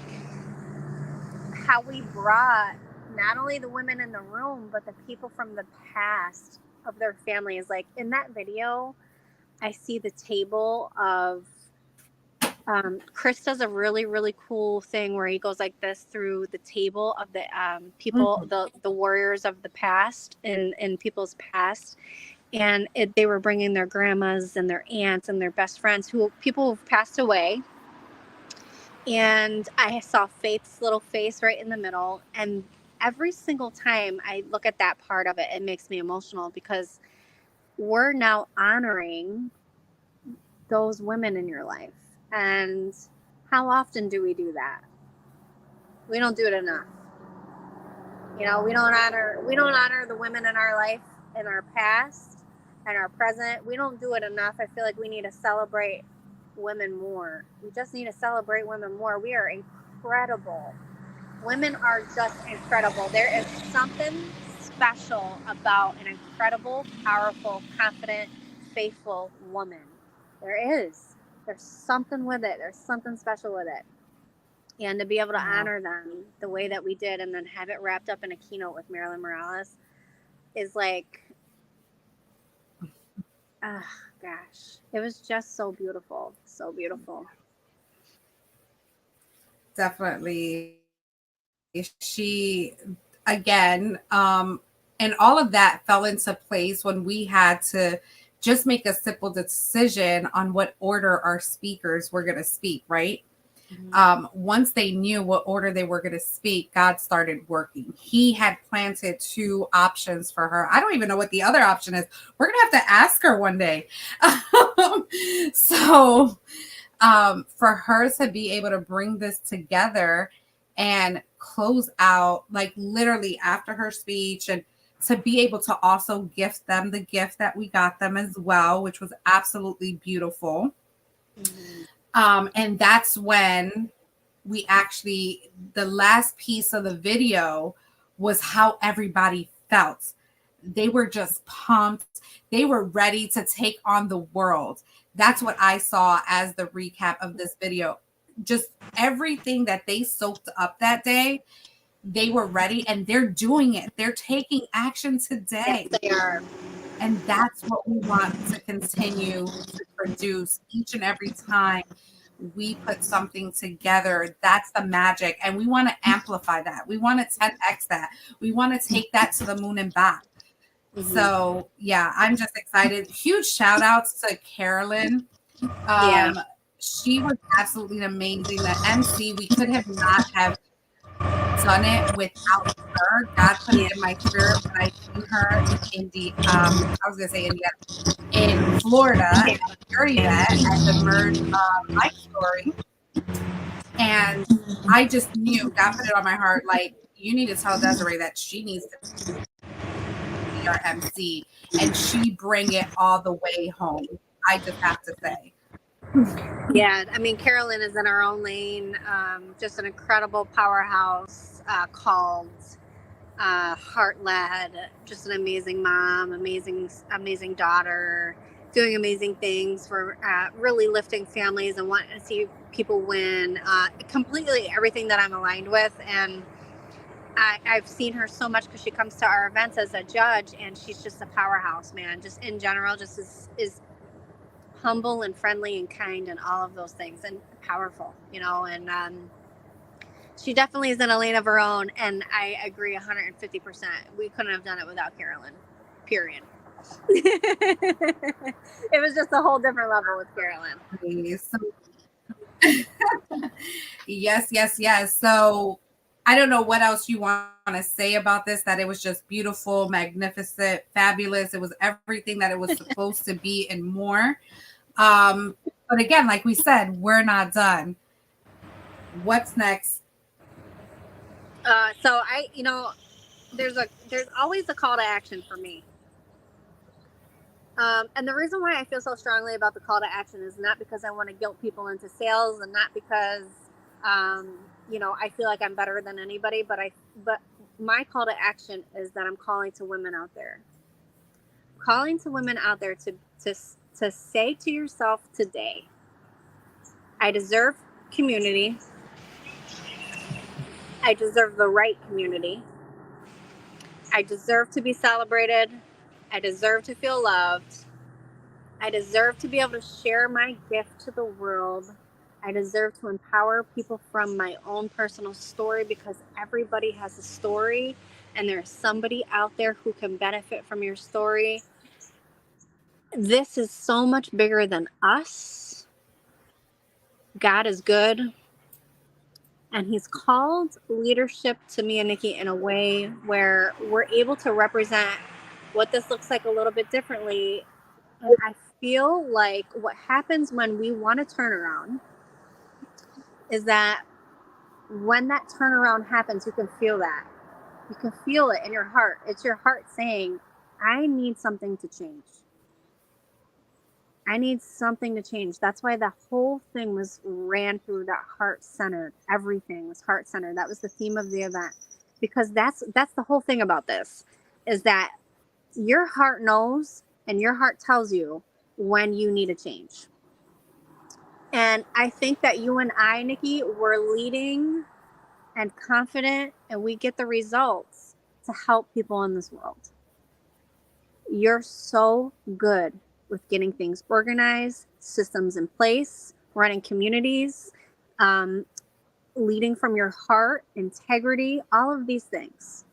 how we brought not only the women in the room, but the people from the past of their families. Like in that video, I see the table of, Chris does a really, really cool thing where he goes like this through the table of the people, the warriors of the past and people's past. And they were bringing their grandmas and their aunts and their best friends, people who've passed away. And I saw Faith's little face right in the middle. And every single time I look at that part of it, it makes me emotional because we're now honoring those women in your life. And how often do we do that? We don't do it enough. You know, we don't honor the women in our life, in our past and our present. We don't do it enough. I feel like we need to celebrate women more. We just need to celebrate women more. We are incredible. Women are just incredible. There is something special about an incredible, powerful, confident, faithful woman. There is. There's something with it. There's something special with it. And to be able to honor them the way that we did and then have it wrapped up in a keynote with Marilyn Morales is like, gosh, it was just so beautiful. So beautiful. Definitely. She, again, and all of that fell into place when we had to just make a simple decision on what order our speakers were going to speak, right? Mm-hmm. Once they knew what order they were going to speak, God started working. He had planted 2 options for her. I don't even know what the other option is. We're going to have to ask her one day. So for her to be able to bring this together and close out, like literally after her speech, and to be able to also gift them the gift that we got them as well, which was absolutely beautiful. Mm-hmm. And that's when we actually, the last piece of the video was how everybody felt. They were just pumped. They were ready to take on the world. That's what I saw as the recap of this video. Just everything that they soaked up that day, they were ready and they're doing it. They're taking action today. Yes, they are. And that's what we want to continue to produce each and every time we put something together. That's the magic. And we want to amplify that. We want to 10x that. We want to take that to the moon and back. Mm-hmm. So yeah, I'm just excited. Huge shout outs to Carolyn. She was absolutely amazing. The MC, we could have not have done it without her. God put it in my spirit when I seen her in in Florida at a charity event at the Merge Life Story. And I just knew God put it on my heart, like, you need to tell Desiree that she needs to be our MC, and she bring it all the way home. I just have to say. Yeah, I mean, Carolyn is in her own lane, just an incredible powerhouse, called, heart-led, just an amazing mom, amazing daughter, doing amazing things for really lifting families and wanting to see people win. Completely everything that I'm aligned with, and I've seen her so much because she comes to our events as a judge, and she's just a powerhouse, man. Just in general, just is humble and friendly and kind and all of those things, and powerful, and she definitely is in a lane of her own, and I agree 150%. We couldn't have done it without Carolyn, period. It was just a whole different level with Carolyn. Yes. So I don't know what else you want to say about this, that it was just beautiful, magnificent, fabulous. It was everything that it was supposed to be and more. But again, like we said, we're not done. What's next? So there's always a call to action for me. And the reason why I feel so strongly about the call to action is not because I want to guilt people into sales, and not because, I feel like I'm better than anybody, but my call to action is that I'm calling to women out there. Calling to women out there to say to yourself today, I deserve community. I deserve the right community. I deserve to be celebrated. I deserve to feel loved. I deserve to be able to share my gift to the world. I deserve to empower people from my own personal story, because everybody has a story, and there's somebody out there who can benefit from your story. This is so much bigger than us. God is good. And he's called leadership to me and Nikki in a way where we're able to represent what this looks like a little bit differently. And I feel like what happens when we want to turn around is that when that turnaround happens, you can feel that. You can feel it in your heart. It's your heart saying, I need something to change. I need something to change. That's why the whole thing ran through that heart-centered. Everything was heart-centered. That was the theme of the event. Because that's the whole thing about this, is that your heart knows and your heart tells you when you need a change. And I think that you and I, Nikki, were leading and confident, and we get the results to help people in this world. You're so good with getting things organized, systems in place, running communities, leading from your heart, integrity, all of these things.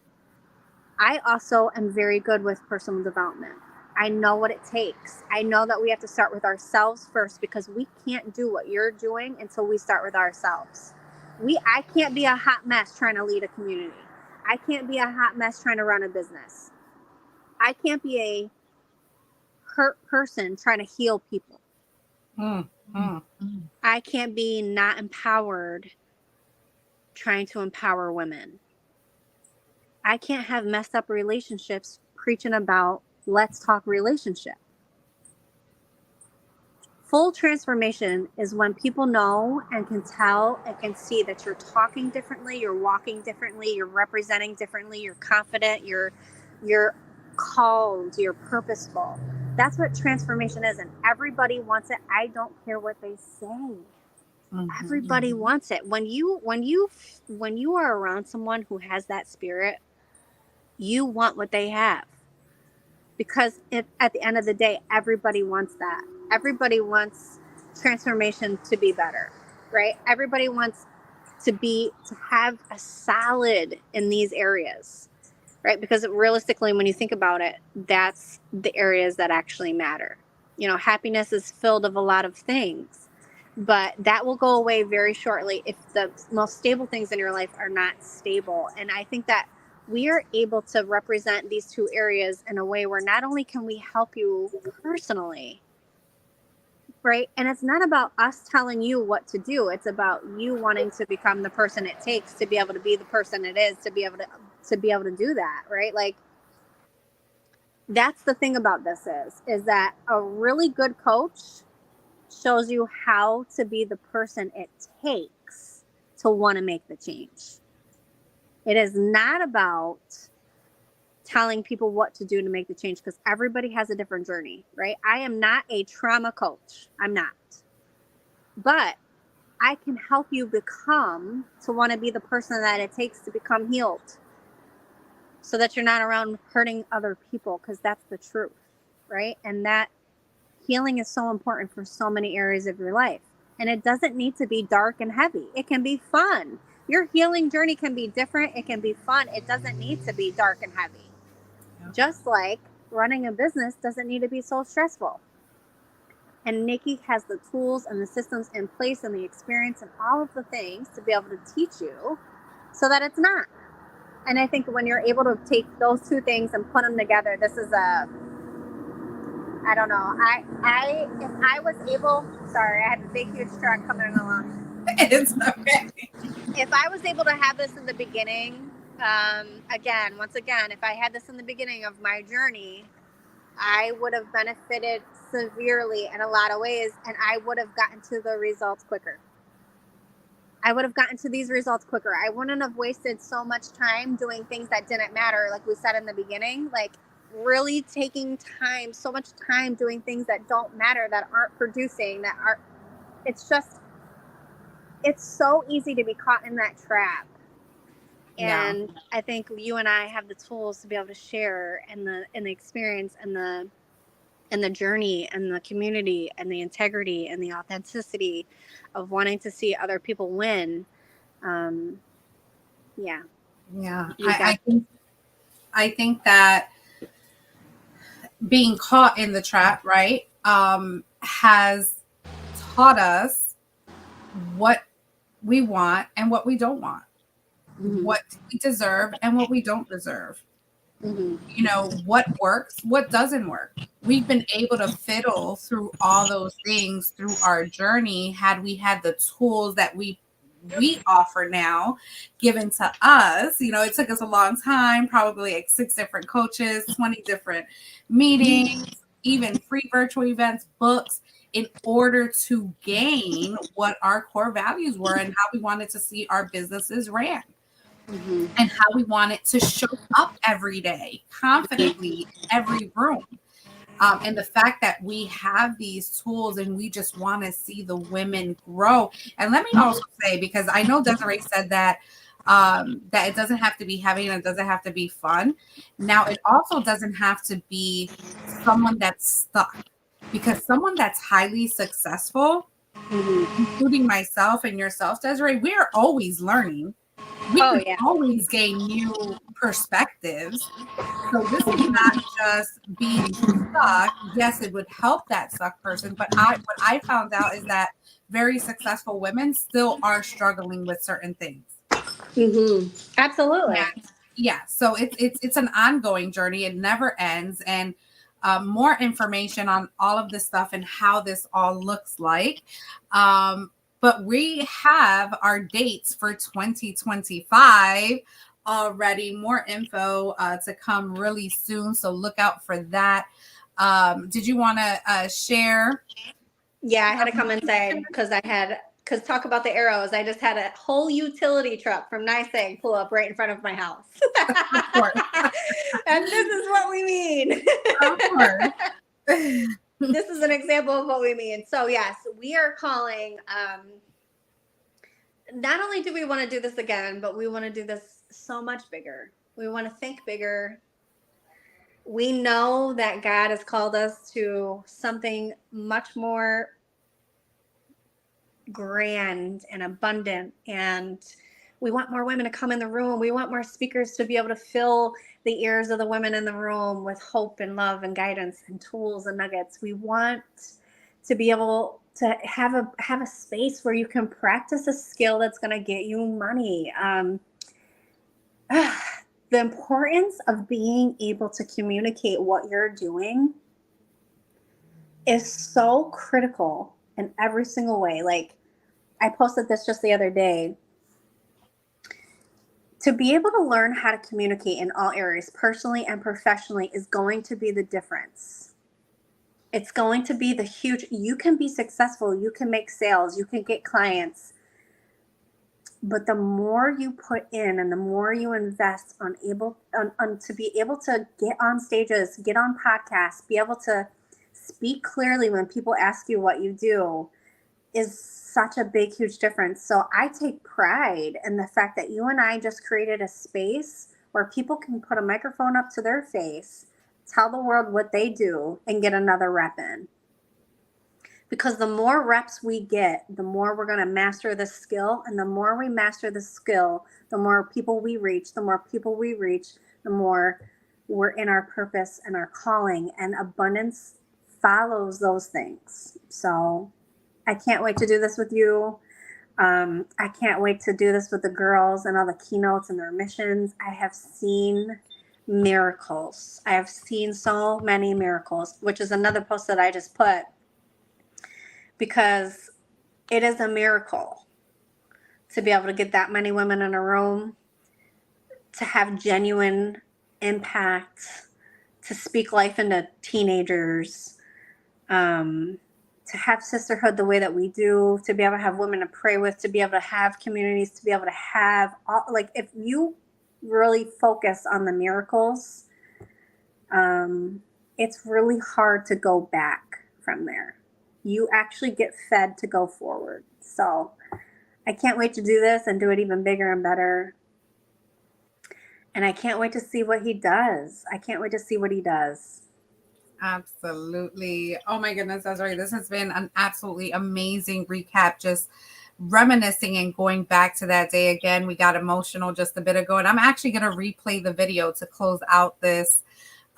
I also am very good with personal development. I know what it takes. I know that we have to start with ourselves first, because we can't do what you're doing until we start with ourselves. I can't be a hot mess trying to lead a community. I can't be a hot mess trying to run a business. I can't be a hurt person trying to heal people. I can't be not empowered trying to empower women. I can't have messed up relationships preaching about let's talk relationship. Full transformation is when people know and can tell and can see that you're talking differently, you're walking differently, you're representing differently, you're confident, you're called, you're purposeful. That's what transformation is, and everybody wants it. I don't care what they say. Mm-hmm. Everybody wants it. When you are around someone who has that spirit, you want what they have. Because at the end of the day, everybody wants that. Everybody wants transformation to be better, right? Everybody wants to have a solid in these areas, right? Because realistically, when you think about it, that's the areas that actually matter. Happiness is filled of a lot of things, but that will go away very shortly if the most stable things in your life are not stable. And I think that we are able to represent these two areas in a way where not only can we help you personally, right? And it's not about us telling you what to do. It's about you wanting to become the person it takes to be able to be the person it is, to be able to do that, right? Like, that's the thing about this is that a really good coach shows you how to be the person it takes to want to make the change. It is not about telling people what to do to make the change, because everybody has a different journey, right? I am not a trauma coach. I'm not. But I can help you become to want to be the person that it takes to become healed, so that you're not around hurting other people, because that's the truth, right? And that healing is so important for so many areas of your life. And it doesn't need to be dark and heavy. It can be fun. Your healing journey can be different. It can be fun. It doesn't need to be dark and heavy. Yeah. Just like running a business doesn't need to be so stressful. And Nikki has the tools and the systems in place and the experience and all of the things to be able to teach you so that it's not. And I think when you're able to take those two things and put them together, this is I don't know. If I was able, sorry, I had a big, huge truck coming along. It's okay. If I was able to have this in the beginning, once again, if I had this in the beginning of my journey, I would have benefited severely in a lot of ways, and I would have gotten to the results quicker. I would have gotten to these results quicker. I wouldn't have wasted so much time doing things that didn't matter, like we said in the beginning, like really taking time, so much time doing things that don't matter, that aren't producing, it's so easy to be caught in that trap. And yeah. I think you and I have the tools to be able to share and the experience and the journey and the community and the integrity and the authenticity of wanting to see other people win. Yeah. I think that being caught in the trap, right, has taught us what we want and what we don't want, mm-hmm. what we deserve and what we don't deserve. Mm-hmm. You know, what works, what doesn't work. We've been able to fiddle through all those things through our journey had we had the tools that we offer now given to us. You know, it took us a long time, probably like 6 different coaches, 20 different meetings, even free virtual events, books, in order to gain what our core values were and how we wanted to see our businesses ran. Mm-hmm. And how we want it to show up every day, confidently, in every room. And the fact that we have these tools and we just want to see the women grow. And let me also say, because I know Desiree said that that it doesn't have to be heavy and it doesn't have to be fun. Now, it also doesn't have to be someone that's stuck, because someone that's highly successful, mm-hmm. including myself and yourself, Desiree, we are always learning. We can always gain new perspectives. So this is not just being stuck. Yes, it would help that stuck person. But what I found out is that very successful women still are struggling with certain things. Mm-hmm. Absolutely. And yeah. So it's an ongoing journey. It never ends. And more information on all of this stuff and how this all looks like. But we have our dates for 2025 already. More info to come really soon. So look out for that. Did you want to share? Yeah, I had to come inside because talk about the arrows. I just had a whole utility truck from NYSEG pull up right in front of my house. Of course. And this is what we mean. Of course. This is an example of what we mean. So yes, we are calling, not only do we want to do this again, but we want to do this so much bigger. We want to think bigger. We know that God has called us to something much more grand and abundant, and we want more women to come in the room. We want more speakers to be able to fill the ears of the women in the room with hope and love and guidance and tools and nuggets. We want to be able to have a space where you can practice a skill that's going to get you money. The importance of being able to communicate what you're doing is so critical in every single way. Like, I posted this just the other day. To be able to learn how to communicate in all areas, personally and professionally, is going to be the difference. It's going to be the huge, you can be successful, you can make sales, you can get clients. But the more you put in and the more you invest on to be able to get on stages, get on podcasts, be able to speak clearly when people ask you what you do, is such a big, huge difference. So I take pride in the fact that you and I just created a space where people can put a microphone up to their face, tell the world what they do, and get another rep in. Because the more reps we get, the more we're going to master the skill. And the more we master the skill, the more people we reach, the more we're in our purpose and our calling. And abundance follows those things. So I can't wait to do this with you. I can't wait to do this with the girls and all the keynotes and their missions. I have seen miracles. I have seen so many miracles, which is another post that I just put. Because it is a miracle to be able to get that many women in a room, to have genuine impact, to speak life into teenagers, to have sisterhood the way that we do, to be able to have women to pray with, to be able to have communities, to be able to have all, like, if you really focus on the miracles, it's really hard to go back from there. You actually get fed to go forward. So I can't wait to do this and do it even bigger and better. And I can't wait to see what he does. Absolutely. Oh my goodness, Desiree, this has been an absolutely amazing recap. Just reminiscing and going back to that day again. We got emotional just a bit ago, and I'm actually going to replay the video to close out this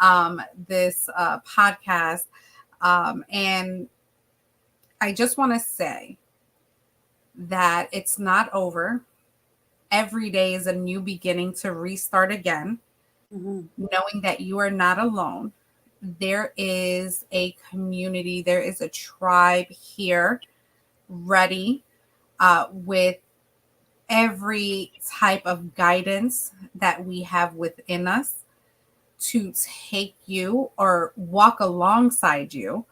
podcast. And I just want to say that it's not over. Every day is a new beginning to restart again, knowing that you are not alone. There is a community, there is a tribe here ready with every type of guidance that we have within us to take you or walk alongside you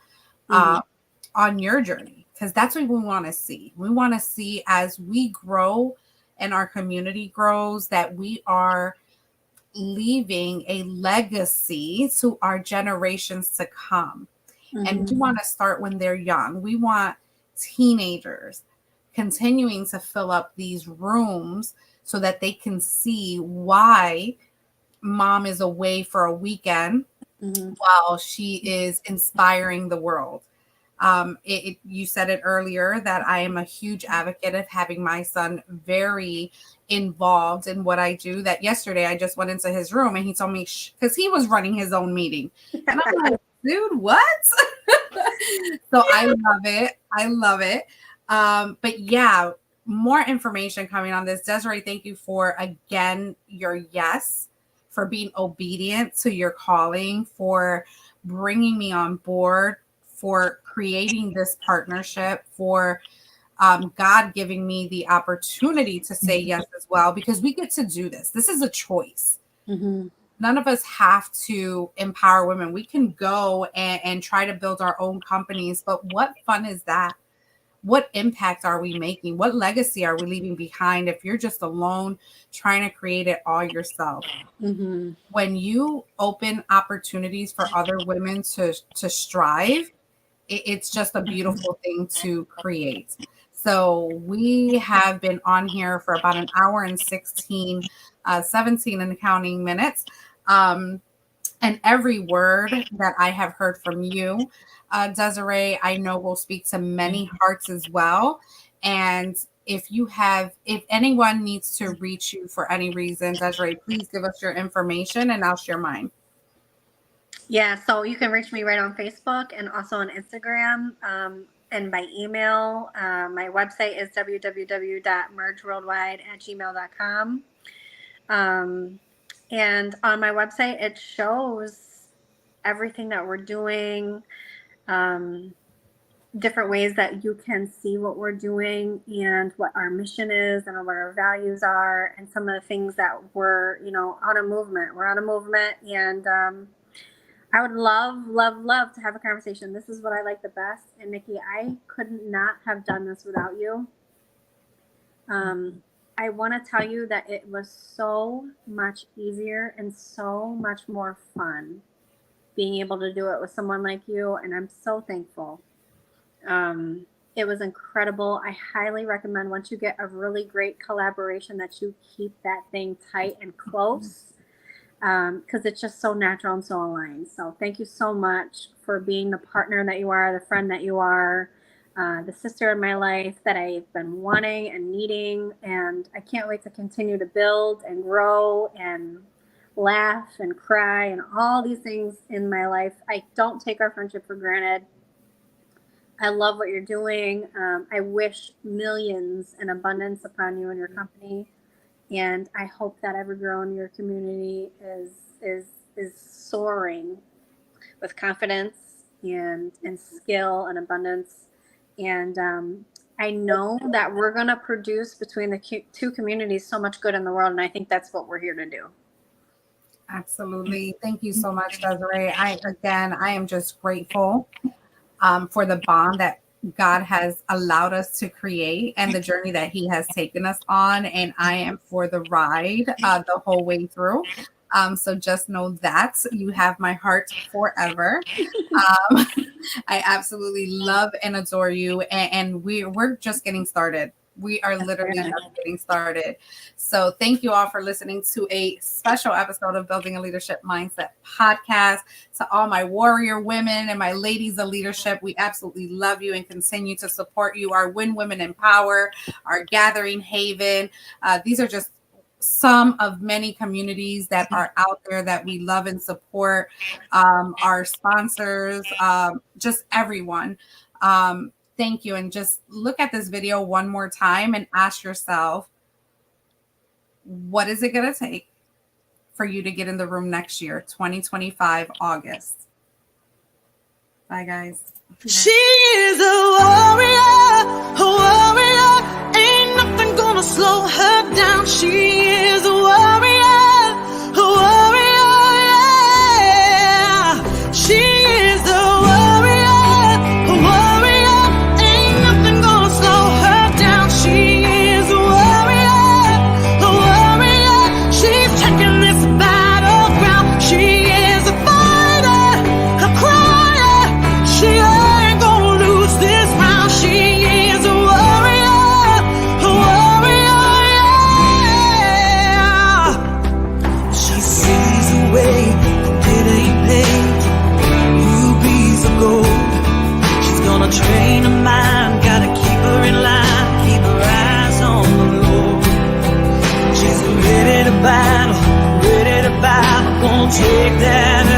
on your journey, because that's what we want to see. We want to see, as we grow and our community grows, that we are leaving a legacy to our generations to come. And we want to start when they're young. We want teenagers continuing to fill up these rooms so that they can see why mom is away for a weekend while she is inspiring the world. You said it earlier that I am a huge advocate of having my son very involved in what I do. That yesterday I just went into his room and he told me, because he was running his own meeting. And I'm like, dude, what? So I love it. But yeah, more information coming on this. Desiree, thank you for, again, your yes, for being obedient to your calling, for bringing me on board, for creating this partnership, for God giving me the opportunity to say yes as well, because we get to do this. This is a choice. None of us have to empower women. We can go and try to build our own companies, but what fun is that? What impact are we making? What legacy are we leaving behind if you're just alone trying to create it all yourself? When you open opportunities for other women to strive, it's just a beautiful thing to create. So we have been on here for about an hour and 17 and counting minutes. And every word that I have heard from you, Desiree, I know will speak to many hearts as well. And if anyone needs to reach you for any reason, Desiree, please give us your information and I'll share mine. Yeah, so you can reach me right on Facebook and also on Instagram and by email. My website is www.mergeworldwide@gmail.com. And on my website, it shows everything that we're doing, different ways that you can see what we're doing and what our mission is and what our values are, and some of the things that we're, on a movement. We're on a movement, and I would love, love, love to have a conversation. This is what I like the best. And Nikki, I could not have done this without you. I want to tell you that it was so much easier and so much more fun being able to do it with someone like you. And I'm so thankful. It was incredible. I highly recommend, once you get a really great collaboration, that you keep that thing tight and close, because it's just so natural and so aligned. So thank you so much for being the partner that you are, the friend that you are, the sister in my life that I've been wanting and needing. And I can't wait to continue to build and grow and laugh and cry and all these things in my life. I don't take our friendship for granted. I love what you're doing. I wish millions in abundance upon you and your company. And I hope that every girl in your community is soaring with confidence and skill and abundance. And I know that we're going to produce between the two communities so much good in the world. And I think that's what we're here to do. Absolutely. Thank you so much, Desiree. I am just grateful for the bond that God has allowed us to create and the journey that he has taken us on. And I am for the ride the whole way through. So just know that you have my heart forever. I absolutely love and adore you. And we're just getting started. We are literally just getting started. So thank you all for listening to a special episode of Building a Leadership Mindset podcast. To all my warrior women and my ladies of leadership, we absolutely love you and continue to support you. Our Win Women in Power, our Gathering Haven. These are just some of many communities that are out there that we love and support. Our sponsors, just everyone. Thank you. And just look at this video one more time and ask yourself, what is it going to take for you to get in the room next year, 2025, August? Bye, guys. She is a warrior, a warrior. Ain't nothing gonna slow her down. She is a warrior, yeah. She is a warrior, a warrior. Ain't nothing gonna slow her down. She is a warrior, she's taking this battleground. She is a fighter, a crier. She ain't gonna lose this round. She is a warrior, yeah. She sees a way from getting paid, rubies of gold. She's gonna train her mind, gotta keep her in line, keep her eyes on the Lord. She's ready to battle, gonna take that